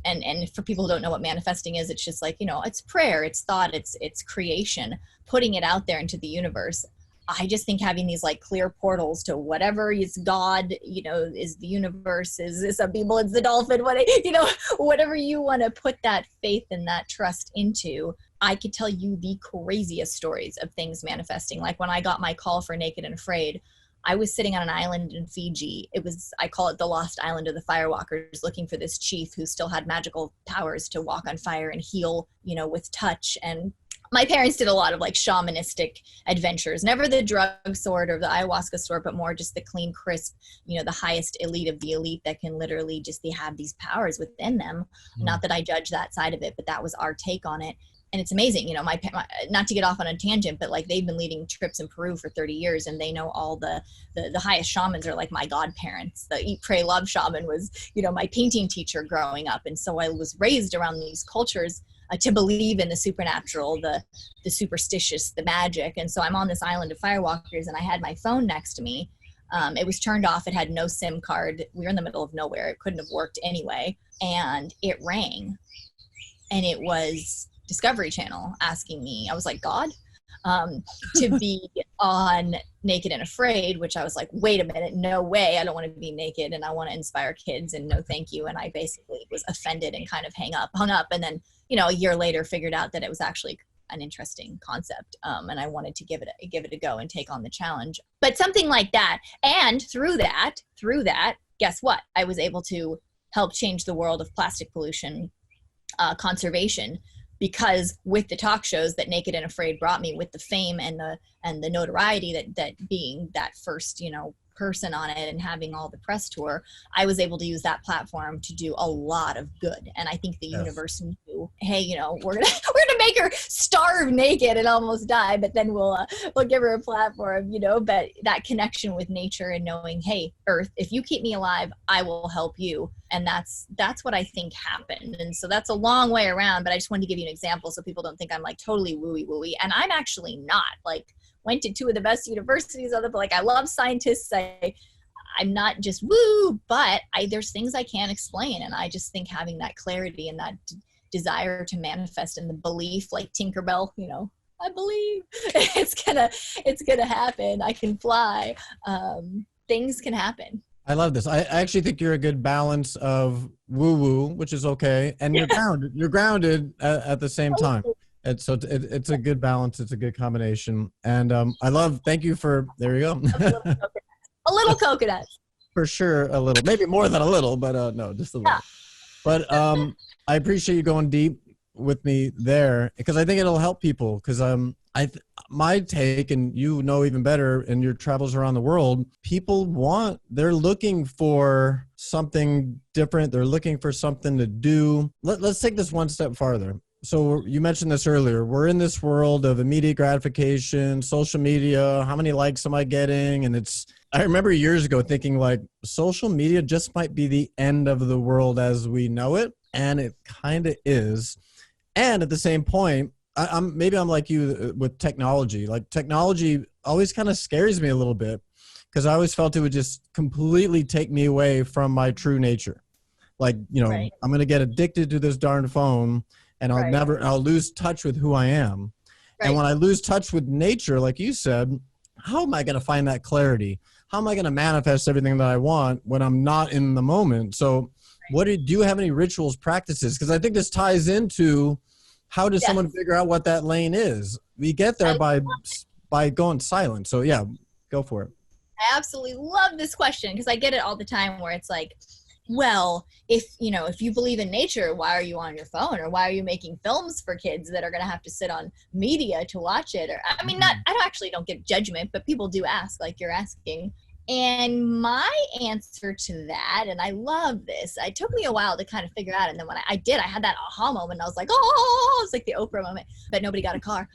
and for people who don't know what manifesting is, it's just like, it's prayer, it's thought, it's creation, putting it out there into the universe. I just think having these like clear portals to whatever is God, is the universe, is some people it's the dolphin, whatever you want to put that faith and that trust into. I could tell you the craziest stories of things manifesting. Like when I got my call for Naked and Afraid, I was sitting on an island in Fiji. I call it the lost island of the firewalkers, looking for this chief who still had magical powers to walk on fire and heal, with touch. And my parents did a lot of like shamanistic adventures, never the drug sort or the ayahuasca sort, but more just the clean, crisp, the highest elite of the elite that can literally just have these powers within them. Not that I judge that side of it, but that was our take on it. And it's amazing, my not to get off on a tangent, but like they've been leading trips in Peru for 30 years and they know all the highest shamans are like my godparents. The Eat, Pray, Love shaman was, my painting teacher growing up. And so I was raised around these cultures to believe in the supernatural, the superstitious, the magic. And so I'm on this island of firewalkers and I had my phone next to me. It was turned off. It had no SIM card. We were in the middle of nowhere. It couldn't have worked anyway. And it rang. And it was Discovery Channel asking me, I was like, God, to be on Naked and Afraid, which I was like, wait a minute, no way. I don't want to be naked and I want to inspire kids and no thank you. And I basically was offended and kind of hung up. And then, a year later figured out that it was actually an interesting concept. And I wanted to give it a go and take on the challenge. But something like that. And through that, guess what? I was able to help change the world of plastic pollution conservation, because with the talk shows that Naked and Afraid brought me, with the fame and the notoriety that being that first, person on it and having all the press tour, I was able to use that platform to do a lot of good. And I think the universe knew, hey, we're gonna make her starve naked and almost die, but then we'll give her a platform, but that connection with nature and knowing, hey, Earth, if you keep me alive, I will help you. And that's what I think happened. And so that's a long way around, but I just wanted to give you an example so people don't think I'm like totally wooey. And I'm actually not. Like, went to 2 of the best universities on the, like, I love scientists. I'm not just woo, but there's things I can't explain. And I just think having that clarity and that desire to manifest and the belief, like Tinkerbell, I believe it's gonna happen. I can fly. Things can happen. I love this. I actually think you're a good balance of woo-woo, which is okay, and you're grounded. You're grounded at the same time. It's a good balance. It's a good combination. And thank you for, there you go. A little coconut. For sure. A little, maybe more than a little, but no, just a little. Yeah. But I appreciate you going deep with me there, because I think it'll help people. Because my take, and you know even better in your travels around the world, they're looking for something different. They're looking for something to do. Let's take this one step farther. So you mentioned this earlier. We're in this world of immediate gratification, social media. How many likes am I getting? And I remember years ago thinking like social media just might be the end of the world as we know it. And it kind of is. And at the same point, I'm like you with technology. Like technology always kind of scares me a little bit, because I always felt it would just completely take me away from my true nature. Like, Right. I'm going to get addicted to this darn phone, and I'll lose touch with who I am. Right. And when I lose touch with nature, like you said, how am I going to find that clarity? How am I going to manifest everything that I want when I'm not in the moment? So do you have any rituals, practices? Because I think this ties into, how does someone figure out what that lane is? We get there by going silent. So yeah, go for it. I absolutely love this question, because I get it all the time where it's like, well, if you believe in nature, why are you on your phone? Or why are you making films for kids that are going to have to sit on media to watch it? Or, I mean, don't get judgment, but people do ask, like you're asking. And my answer to that, and I love this, it took me a while to kind of figure out. And then when I did, I had that aha moment. I was like, oh, it's like the Oprah moment, but nobody got a car.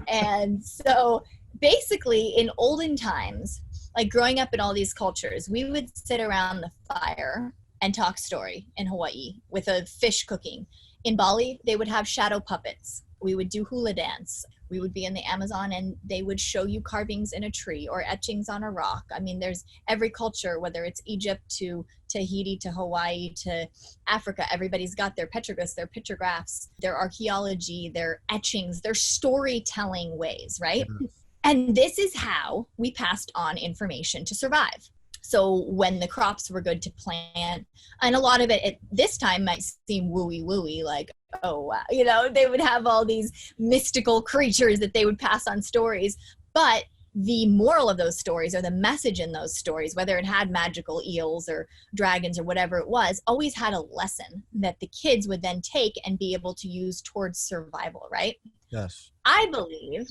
And so basically in olden times, like growing up in all these cultures, we would sit around the fire and talk story in Hawaii with a fish cooking. In Bali, they would have shadow puppets. We would do hula dance. We would be in the Amazon and they would show you carvings in a tree or etchings on a rock. I mean, there's every culture, whether it's Egypt to Tahiti to Hawaii to Africa, everybody's got their petroglyphs, their pictographs, their archaeology, their etchings, their storytelling ways, right? Mm-hmm. And this is how we passed on information to survive. So when the crops were good to plant, and a lot of it at this time might seem wooey, like, oh, wow. They would have all these mystical creatures that they would pass on stories. But the moral of those stories, or the message in those stories, whether it had magical eels or dragons or whatever it was, always had a lesson that the kids would then take and be able to use towards survival, right? Yes. I believe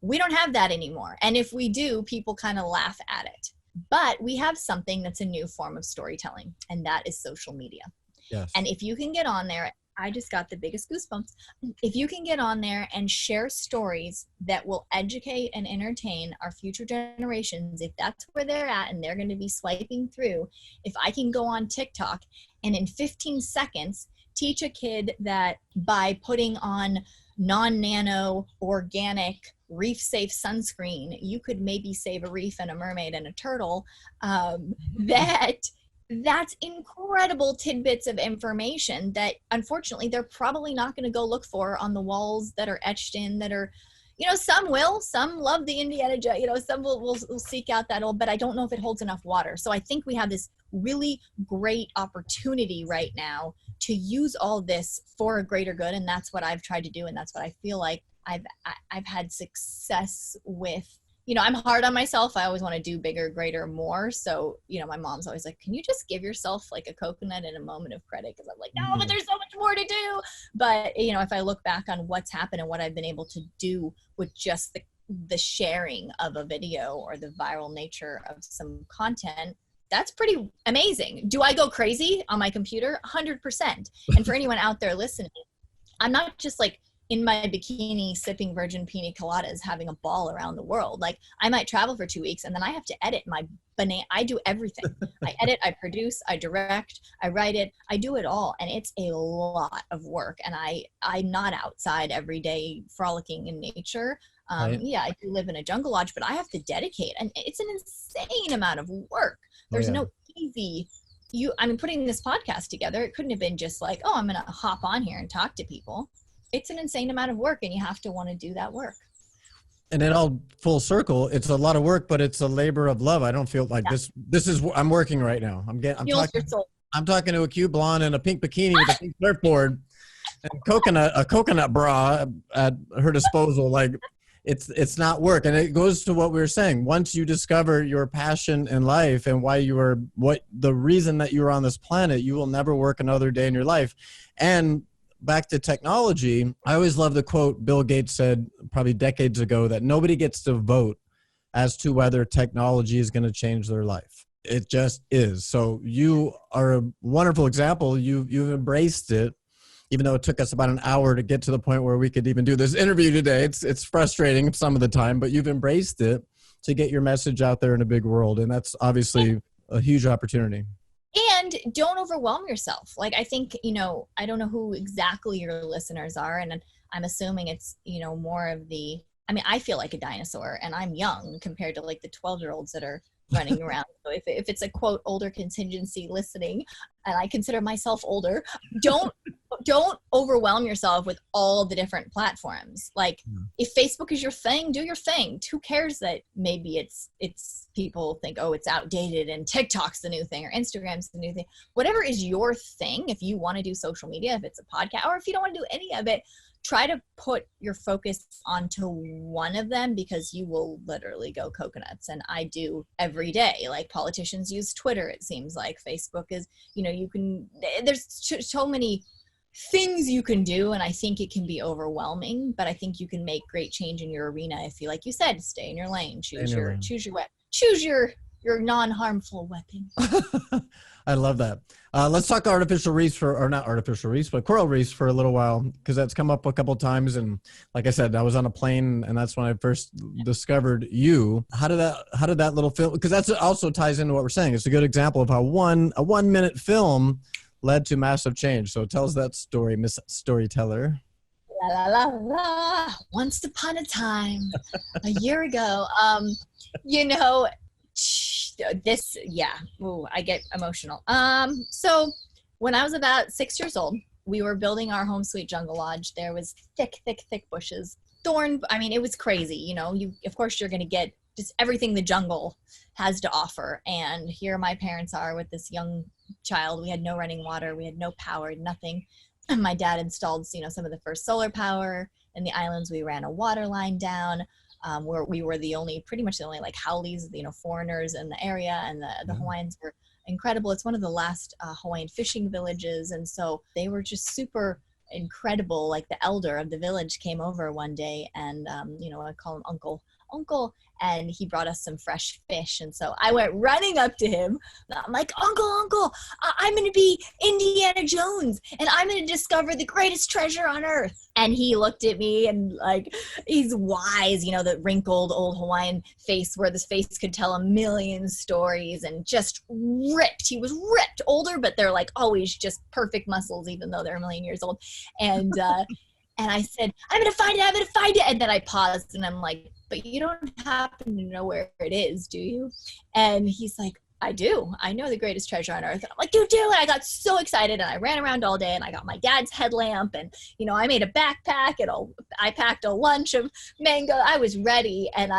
we don't have that anymore. And if we do, people kind of laugh at it. But we have something that's a new form of storytelling, and that is social media. Yes. And if you can get on there, I just got the biggest goosebumps. If you can get on there and share stories that will educate and entertain our future generations, if that's where they're at and they're going to be swiping through, if I can go on TikTok and in 15 seconds teach a kid that by putting on non-nano organic reef safe sunscreen, you could maybe save a reef and a mermaid and a turtle, that's incredible tidbits of information that unfortunately they're probably not going to go look for on the walls that are etched in, that are, some love the Indiana Jones, some will seek out that old, but I don't know if it holds enough water. So I think we have this really great opportunity right now to use all this for a greater good. And that's what I've tried to do. And that's what I feel like I've had success with. I'm hard on myself. I always want to do bigger, greater, more. So, my mom's always like, can you just give yourself like a coconut and a moment of credit? Because I'm like, no, but there's so much more to do. But, if I look back on what's happened and what I've been able to do with just the sharing of a video or the viral nature of some content, that's pretty amazing. Do I go crazy on my computer? 100%. And for anyone out there listening, I'm not just like in my bikini sipping virgin pina coladas having a ball around the world. Like I might travel for 2 weeks and then I have to edit my banana. I do everything. I edit, I produce, I direct, I write it, I do it all. And it's a lot of work. And I'm not outside every day frolicking in nature. Right. Yeah, I do live in a jungle lodge, but I have to dedicate, and it's an insane amount of work. There's no easy, putting this podcast together, it couldn't have been just like, oh, I'm going to hop on here and talk to people. It's an insane amount of work, and you have to want to do that work. And it all full circle. It's a lot of work, but it's a labor of love. I don't feel like this is, I'm working right now. I'm talking to a cute blonde in a pink bikini with a pink surfboard. And a coconut bra at her disposal, like it's not work. And it goes to what we were saying. Once you discover your passion in life and why you are, what the reason that you are on this planet, you will never work another day in your life. And back to technology, I always love the quote Bill Gates said probably decades ago, that nobody gets to vote as to whether technology is going to change their life. It just is. So you are a wonderful example. You've embraced it, even though it took us about an hour to get to the point where we could even do this interview today. It's frustrating some of the time, but you've embraced it to get your message out there in a big world. And that's obviously a huge opportunity. And don't overwhelm yourself. Like, I think, I don't know who exactly your listeners are. And I'm assuming it's, more of I feel like a dinosaur and I'm young compared to like the 12-year-olds that are running around. So if it's a quote older contingency listening, and I consider myself older, don't overwhelm yourself with all the different platforms. Like, if Facebook is your thing, do your thing. Who cares that maybe it's people think, oh, it's outdated and TikTok's the new thing or Instagram's the new thing. Whatever is your thing. If you want to do social media, if it's a podcast, or if you don't want to do any of it, try to put your focus onto one of them, because you will literally go coconuts. And I do every day. Like, politicians use Twitter, it seems like. Facebook is, there's so many things you can do, and I think it can be overwhelming, but I think you can make great change in your arena if you, like you said, stay in your lane, choose your non-harmful weapon. I love that. Let's talk artificial reefs not artificial reefs, but coral reefs for a little while, because that's come up a couple of times. And like I said, I was on a plane, and that's when I first discovered you. How did that little film, because that's also ties into what we're saying. It's a good example of how a 1 minute film led to massive change. So tell us that story, Miss Storyteller. La la la la. Once upon a time, a year ago, I get emotional. So when I was about 6 years old, we were building our home sweet jungle lodge. There was thick bushes, it was crazy. Of course you're going to get just everything the jungle has to offer. And here my parents are with this young child. We had no running water. We had no power, nothing. And my dad installed, some of the first solar power in the islands. We ran a water line down. Where we were pretty much the only like haoles, foreigners in the area, and the Hawaiians were incredible. It's one of the last Hawaiian fishing villages, and so they were just super incredible. Like, the elder of the village came over one day, and I call him Uncle, and he brought us some fresh fish. And so I went running up to him. I'm like, Uncle, I'm going to be Indiana Jones, and I'm going to discover the greatest treasure on earth. And he looked at me, and like, he's wise, the wrinkled old Hawaiian face where this face could tell a million stories, and just ripped. He was ripped, older, but they're like always just perfect muscles, even though they're a million years old. And, and I said, I'm going to find it. And then I paused, and I'm like, but you don't happen to know where it is, do you? And he's like, I do. I know the greatest treasure on earth. And I'm like, you do? And I got so excited, and I ran around all day, and I got my dad's headlamp, and, I made a backpack, and I packed a lunch of mango. I was ready. And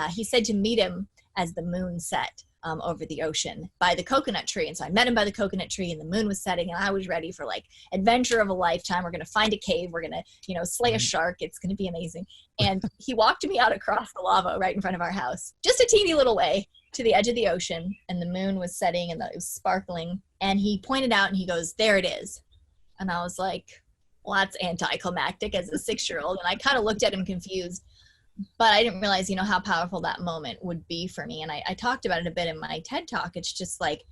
he said to meet him as the moon set over the ocean by the coconut tree. And so I met him by the coconut tree, and the moon was setting, and I was ready for like adventure of a lifetime. We're going to find a cave. We're going to, slay a shark. It's going to be amazing. And he walked me out across the lava right in front of our house, just a teeny little way to the edge of the ocean. And the moon was setting, and it was sparkling. And he pointed out, and he goes, there it is. And I was like, well, that's anticlimactic as a 6-year-old. And I kind of looked at him confused. But I didn't realize, how powerful that moment would be for me. And I talked about it a bit in my TED Talk. It's just like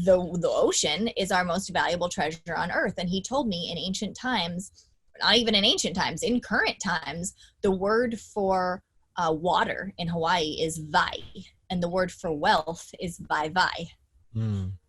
the ocean is our most valuable treasure on earth. And he told me in ancient times, not even in ancient times, in current times, the word for water in Hawaii is vai. And the word for wealth is vai.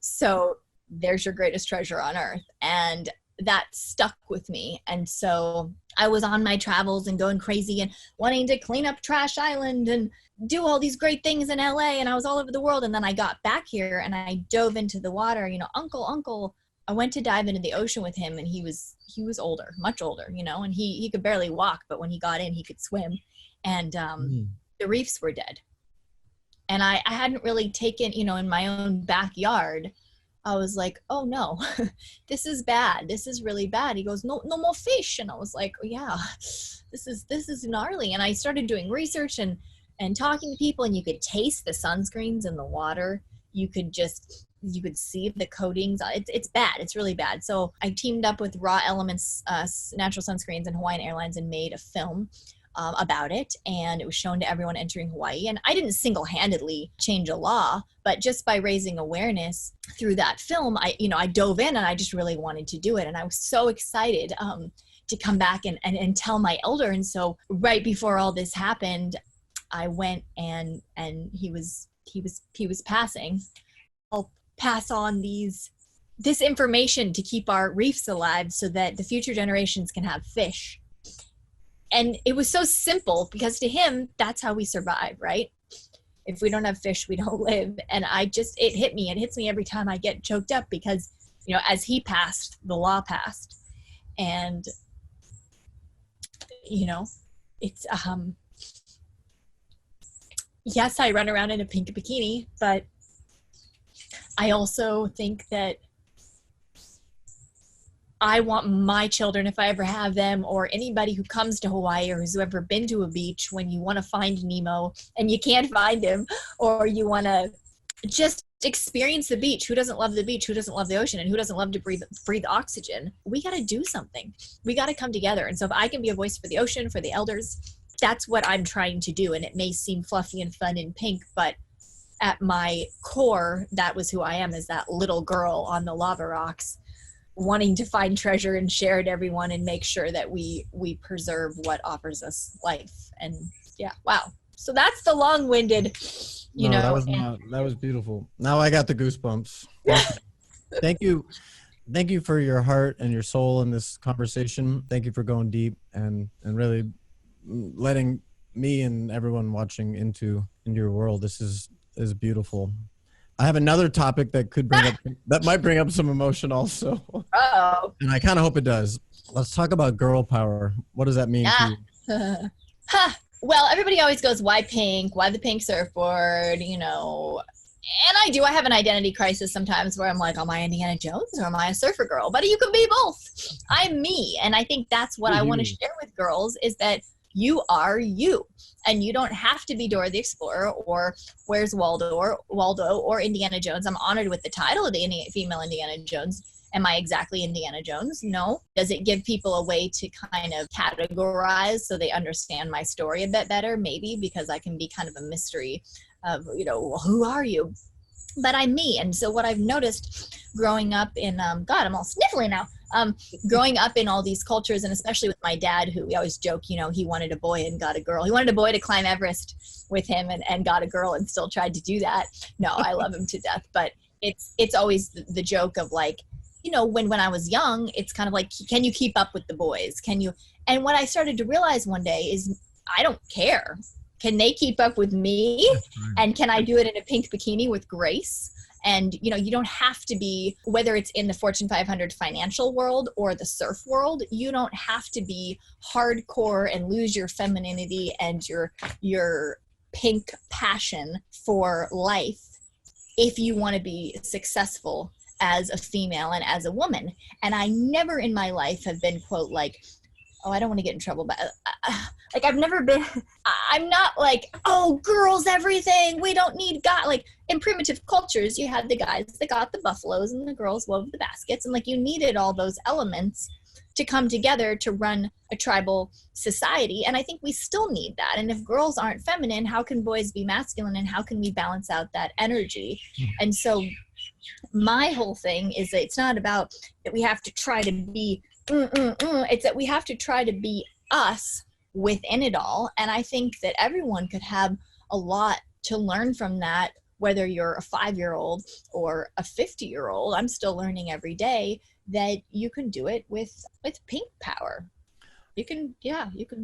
So there's your greatest treasure on earth. And that stuck with me. And so I was on my travels and going crazy and wanting to clean up Trash Island and do all these great things in LA. And I was all over the world. And then I got back here, and I dove into the water, Uncle, I went to dive into the ocean with him, and he was older, much older, and he could barely walk, but when he got in, he could swim. And the reefs were dead. And I hadn't really taken, in my own backyard, I was like, oh no, this is bad. This is really bad. He goes, no, no more fish. And I was like, oh, yeah, this is gnarly. And I started doing research and talking to people, and you could taste the sunscreens in the water. You could see the coatings. It's bad. It's really bad. So I teamed up with Raw Elements, Natural Sunscreens, and Hawaiian Airlines, and made a film about it, and it was shown to everyone entering Hawaii. And I didn't single-handedly change a law, but just by raising awareness through that film, I dove in, and I just really wanted to do it. And I was so excited to come back and tell my elder. And so right before all this happened, I went and he was passing. I'll pass on this information to keep our reefs alive so that the future generations can have fish. And it was so simple, because to him, that's how we survive, right? If we don't have fish, we don't live. And it hits me every time I get choked up, because, as he passed, the law passed. And, it's, yes, I run around in a pink bikini, but I also think that I want my children, if I ever have them, or anybody who comes to Hawaii or who's ever been to a beach, when you want to find Nemo and you can't find him, or you want to just experience the beach. Who doesn't love the beach? Who doesn't love the ocean? And who doesn't love to breathe oxygen? We got to do something. We got to come together. And so if I can be a voice for the ocean, for the elders, that's what I'm trying to do. And it may seem fluffy and fun and pink, but at my core, that was who I am, as that little girl on the lava rocks, wanting to find treasure and share it everyone, and make sure that we preserve what offers us life. And yeah, wow. So that's the long-winded, that was beautiful. Now I got the goosebumps. Thank you. Thank you for your heart and your soul in this conversation. Thank you for going deep and really letting me and everyone watching into your world. This is beautiful. I have another topic that might bring up some emotion also. Oh. And I kind of hope it does. Let's talk about girl power. What does that mean to you? Well, everybody always goes, why pink? Why the pink surfboard? And I have an identity crisis sometimes, where I'm like, am I Indiana Jones or am I a surfer girl? But you can be both. I'm me. And I think that's what I want to share with girls, is that you are you, and you don't have to be Dora the Explorer or Where's Waldo or Indiana Jones. I'm honored with the title of the female Indiana Jones. Am I exactly Indiana Jones? No. Does it give people a way to kind of categorize so they understand my story a bit better? Maybe, because I can be kind of a mystery of, who are you? But I'm me. And so what I've noticed growing up in, God, I'm all sniffly now. Growing up in all these cultures, and especially with my dad, who we always joke, he wanted a boy and got a girl. He wanted a boy to climb Everest with him and got a girl and still tried to do that. No, I love him to death. But it's always the joke of like, when I was young, it's kind of like, can you keep up with the boys? Can you? And what I started to realize one day is, I don't care. Can they keep up with me? And can I do it in a pink bikini with grace? And, you don't have to be, whether it's in the Fortune 500 financial world or the surf world, you don't have to be hardcore and lose your femininity and your pink passion for life if you want to be successful as a female and as a woman. And I never in my life have been, quote, like, oh, I don't want to get in trouble, but like, I'm not like, oh, girls, everything, we don't need God. Like, in primitive cultures, you had the guys that got the buffaloes and the girls wove the baskets. And like, you needed all those elements to come together to run a tribal society. And I think we still need that. And if girls aren't feminine, how can boys be masculine? And how can we balance out that energy? And so my whole thing is that it's not about that we have to try to be it's that we have to try to be us within it all. And I think that everyone could have a lot to learn from that, whether you're a 5-year-old or a 50-year-old. I'm still learning every day that you can do it with pink power. You can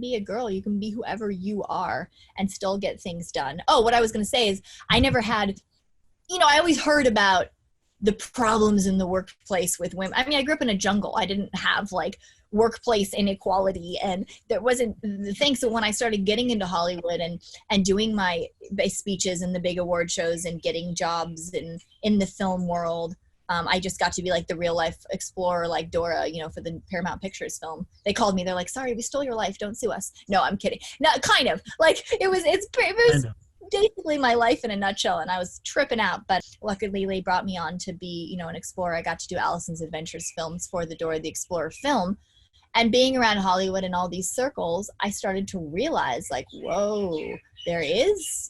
be a girl, you can be whoever you are and still get things done. Oh, what I was going to say is, I never had, I always heard about the problems in the workplace with women. I mean, I grew up in a jungle. I didn't have like workplace inequality, and there wasn't the thing. So when I started getting into Hollywood and doing my speeches in the big award shows and getting jobs in the film world, I just got to be like the real life explorer, like Dora, for the Paramount Pictures film. They called me. They're like, sorry, we stole your life. Don't sue us. No, I'm kidding. No, kind of. Like it was basically my life in a nutshell, and I was tripping out. But luckily they brought me on to be, an explorer. I got to do Alison's Adventures films for the Dora the Explorer film. And being around Hollywood in all these circles, I started to realize like, whoa, there is,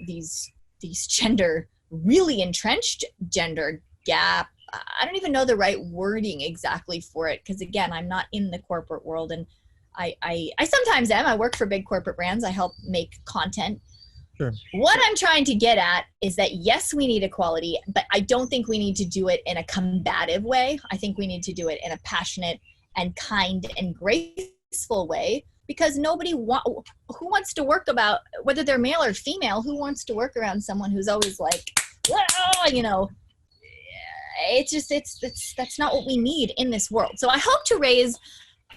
these gender, really entrenched gender gap. I don't even know the right wording exactly for it, because again, I'm not in the corporate world, and I sometimes am. I work for big corporate brands. I help make content. Sure. What I'm trying to get at is that yes, we need equality, but I don't think we need to do it in a combative way. I think we need to do it in a passionate and kind and graceful way, because who wants to work about, whether they're male or female, who wants to work around someone who's always like, that's not what we need in this world. So I hope to raise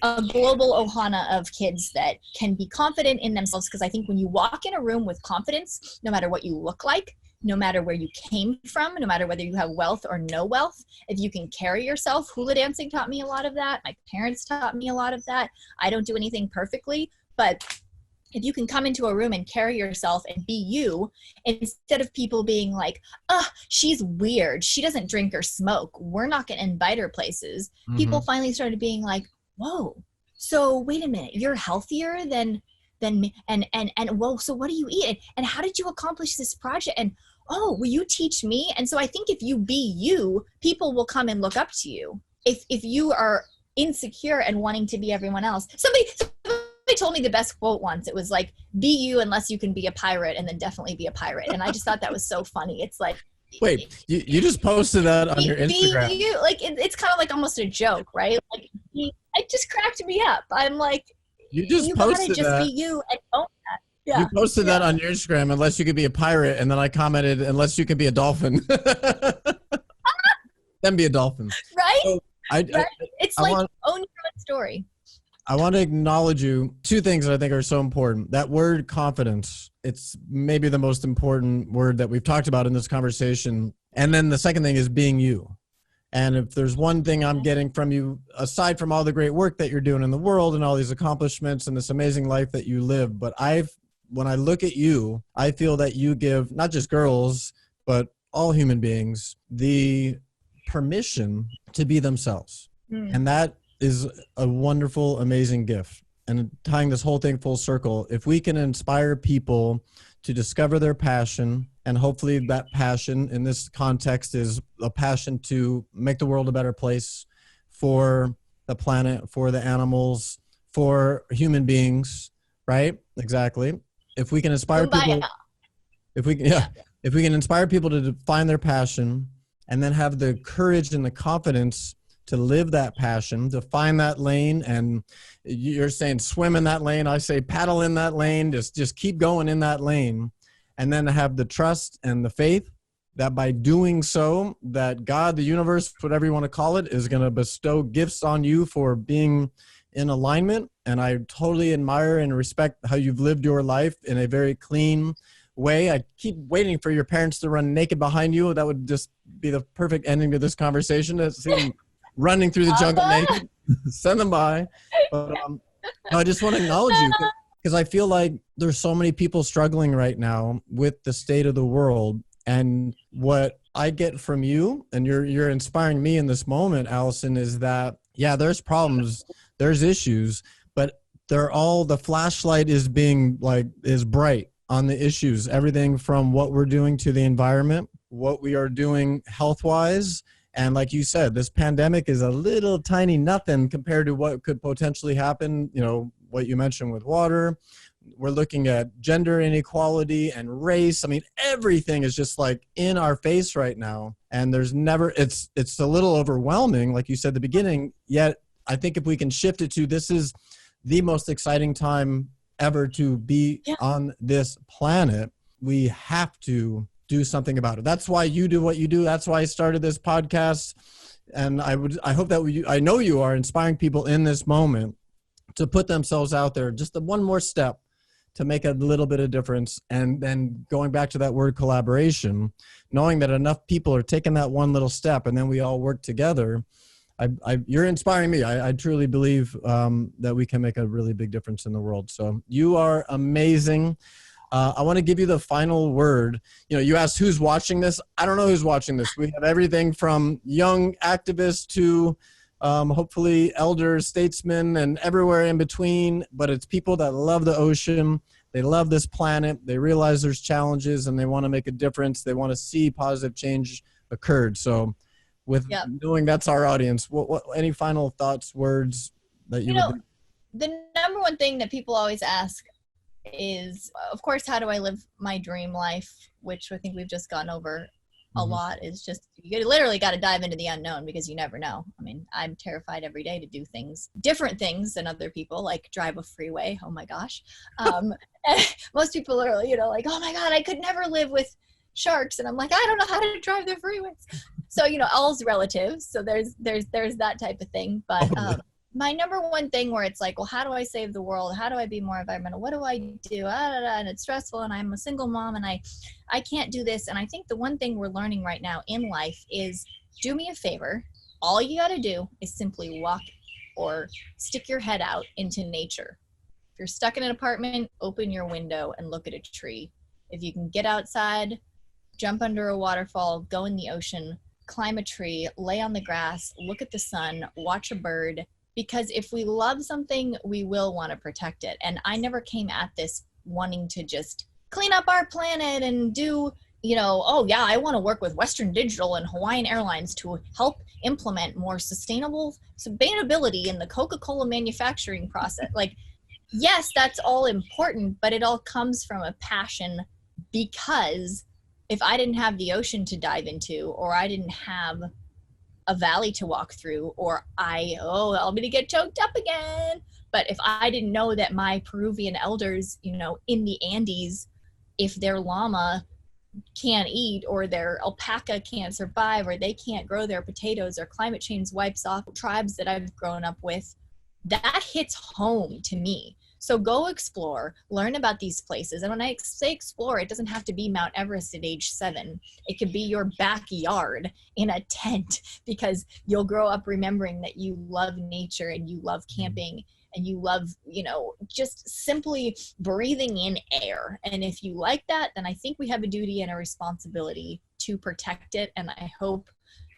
a global ohana of kids that can be confident in themselves, because I think when you walk in a room with confidence, no matter what you look like, no matter where you came from, no matter whether you have wealth or no wealth, if you can carry yourself. Hula dancing taught me a lot of that. My parents taught me a lot of that. I don't do anything perfectly, but if you can come into a room and carry yourself and be you, instead of people being like, oh, she's weird, she doesn't drink or smoke, we're not going to invite her places. Mm-hmm. People finally started being like, whoa, so wait a minute, you're healthier than me, and whoa, so what do you eat, and how did you accomplish this project, and oh, will you teach me? And so I think if you be you, people will come and look up to you. If you are insecure and wanting to be everyone else, somebody told me the best quote once. It was like, be you unless you can be a pirate, and then definitely be a pirate. And I just thought that was so funny. It's like, wait, you just posted that on your Instagram. Be you. Like it's kind of like almost a joke, right? Like it just cracked me up. I'm like, you posted gotta just be you and own that. Yeah. You posted that on your Instagram, unless you could be a pirate, and then I commented, unless you can be a dolphin. Then be a dolphin. Right? So it's like, own your own story. I want to acknowledge you. Two things that I think are so important. That word confidence, it's maybe the most important word that we've talked about in this conversation. And then the second thing is being you. And if there's one thing I'm getting from you, aside from all the great work that you're doing in the world and all these accomplishments and this amazing life that you live, but when I look at you, I feel that you give not just girls, but all human beings the permission to be themselves. And that is a wonderful, amazing gift. And tying this whole thing full circle, if we can inspire people to discover their passion, and hopefully that passion in this context is a passion to make the world a better place for the planet, for the animals, for human beings, right? Exactly. If we can inspire people, if we can inspire people to find their passion and then have the courage and the confidence to live that passion, to find that lane, and you're saying swim in that lane, I say paddle in that lane, just keep going in that lane, and then to have the trust and the faith that by doing so, that God, the universe, whatever you want to call it, is going to bestow gifts on you for being in alignment. And I totally admire and respect how you've lived your life in a very clean way. I keep waiting for your parents to run naked behind you. That would just be the perfect ending to this conversation, to see them running through the jungle naked. Send them by. But I just want to acknowledge you, because I feel like there's so many people struggling right now with the state of the world. And what I get from you, and you're inspiring me in this moment, Alison, is that, yeah, there's problems, there's issues, but the flashlight is bright on the issues, everything from what we're doing to the environment, what we are doing health-wise. And like you said, this pandemic is a little tiny nothing compared to what could potentially happen, what you mentioned with water. We're looking at gender inequality and race. I mean, everything is just like in our face right now. And it's a little overwhelming, like you said at the beginning, yet I think if we can shift it to, this is the most exciting time ever to be on this planet, we have to do something about it. That's why you do what you do. That's why I started this podcast. And I hope that I know you are inspiring people in this moment to put themselves out there just one more step to make a little bit of difference. And then going back to that word collaboration, knowing that enough people are taking that one little step and then we all work together, you're inspiring me. I truly believe that we can make a really big difference in the world. So you are amazing. I want to give you the final word. You know, you asked who's watching this. I don't know who's watching this. We have everything from young activists to hopefully elders, statesmen, and everywhere in between. But it's people that love the ocean. They love this planet. They realize there's challenges and they want to make a difference. They want to see positive change occurred. So with knowing that's our audience, what any final thoughts, words that you would... The number one thing that people always ask is, of course, how do I live my dream life, which I think we've just gone over a lot. Is just, you literally got to dive into the unknown because you never know. I mean, I'm terrified every day to do things, different things than other people, like drive a freeway. Oh my gosh. Most people are, like, oh my God, I could never live with sharks. And I'm like, I don't know how to drive the freeways. So, all's relative. So there's that type of thing. But my number one thing where it's like, well, how do I save the world? How do I be more environmental? What do I do? And it's stressful, and I'm a single mom, and I can't do this. And I think the one thing we're learning right now in life is, do me a favor. All you got to do is simply walk or stick your head out into nature. If you're stuck in an apartment, open your window and look at a tree. If you can get outside, jump under a waterfall, go in the ocean, climb a tree, lay on the grass, look at the sun, watch a bird. Because if we love something, we will want to protect it. And I never came at this wanting to just clean up our planet and do, oh yeah, I want to work with Western Digital and Hawaiian Airlines to help implement more sustainability in the Coca-Cola manufacturing process. Like, yes, that's all important, but it all comes from a passion, because if I didn't have the ocean to dive into, or I didn't have a valley to walk through, or I'm gonna get choked up again. But if I didn't know that my Peruvian elders, in the Andes, if their llama can't eat, or their alpaca can't survive, or they can't grow their potatoes, or climate change wipes off tribes that I've grown up with, that hits home to me. So go explore, learn about these places. And when I say explore, it doesn't have to be Mount Everest at age 7. It could be your backyard in a tent, because you'll grow up remembering that you love nature and you love camping and you love, just simply breathing in air. And if you like that, then I think we have a duty and a responsibility to protect it. And I hope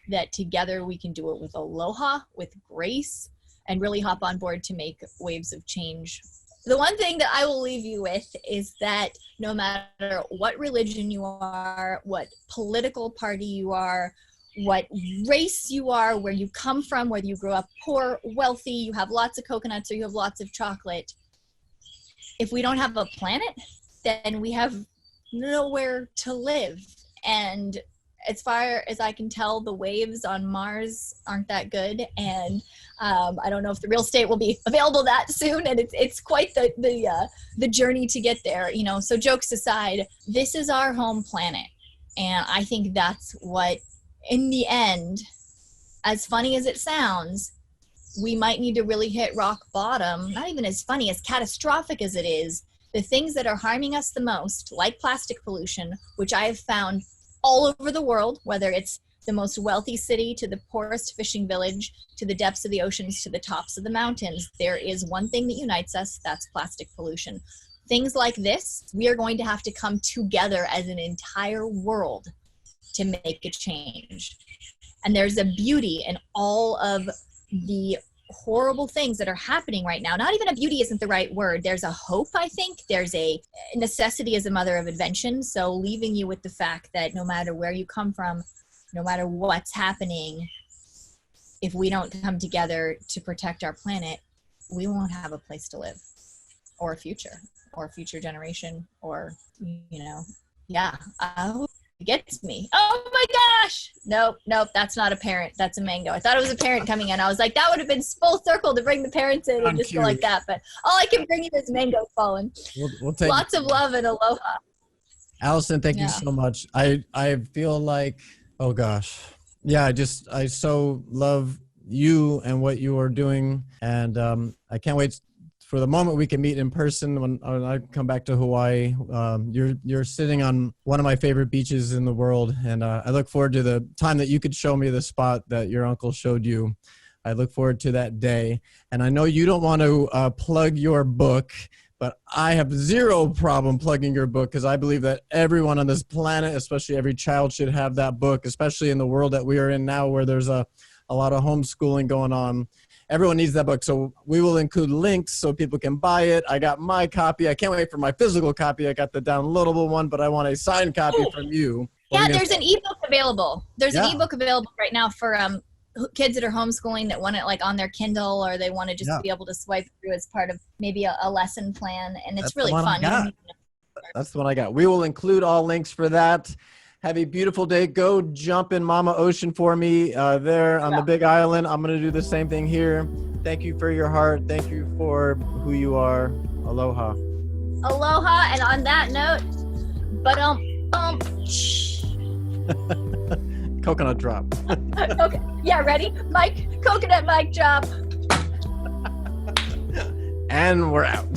that together we can do it with aloha, with grace, and really hop on board to make waves of change. The one thing that I will leave you with is that no matter what religion you are, what political party you are, what race you are, where you come from, whether you grew up poor, wealthy, you have lots of coconuts, or you have lots of chocolate, if we don't have a planet, then we have nowhere to live. And as far as I can tell, the waves on Mars aren't that good, and I don't know if the real estate will be available that soon. And it's quite the journey to get there. So jokes aside, this is our home planet, and I think that's what, in the end, as funny as it sounds, we might need to really hit rock bottom. Not even as funny, as catastrophic as it is. The things that are harming us the most, like plastic pollution, which I have found all over the world, whether it's the most wealthy city to the poorest fishing village, to the depths of the oceans, to the tops of the mountains, there is one thing that unites us, that's plastic pollution. Things like this, we are going to have to come together as an entire world to make a change. And there's a beauty in all of the horrible things that are happening right now. Not even a beauty isn't the right word. There's a hope, I think. There's a necessity as a mother of invention. So leaving you with the fact that no matter where you come from, no matter what's happening, if we don't come together to protect our planet, we won't have a place to live, or a future generation, or, I hope it gets me. Oh my gosh. Nope. That's not a parent. That's a mango. I thought it was a parent coming in. I was like, that would have been full circle to bring the parents in and just go like that. But all I can bring you is mango falling. We'll take lots of love and aloha. Alison, thank you so much. I feel like, oh gosh. Yeah, I so love you and what you are doing. And I can't wait for the moment we can meet in person when I come back to Hawaii. You're sitting on one of my favorite beaches in the world, and I look forward to the time that you could show me the spot that your uncle showed you. I look forward to that day. And I know you don't want to plug your book, but I have zero problem plugging your book, because I believe that everyone on this planet, especially every child, should have that book, especially in the world that we are in now, where there's a lot of homeschooling going on. Everyone needs that book. So we will include links so people can buy it. I got my copy. I can't wait for my physical copy. I got the downloadable one, but I want a signed copy from you. Yeah, there's an ebook available. There's an ebook available right now for kids that are homeschooling that want it like on their Kindle, or they want to just be able to swipe through as part of maybe a lesson plan. And it's really fun. That's the one I got. We will include all links for that. Have a beautiful day. Go jump in Mama Ocean for me there on the Big Island. I'm going to do the same thing here. Thank you for your heart. Thank you for who you are. Aloha. Aloha. And on that note, coconut drop. Okay. Yeah, ready? Mike, coconut mic drop. And we're out.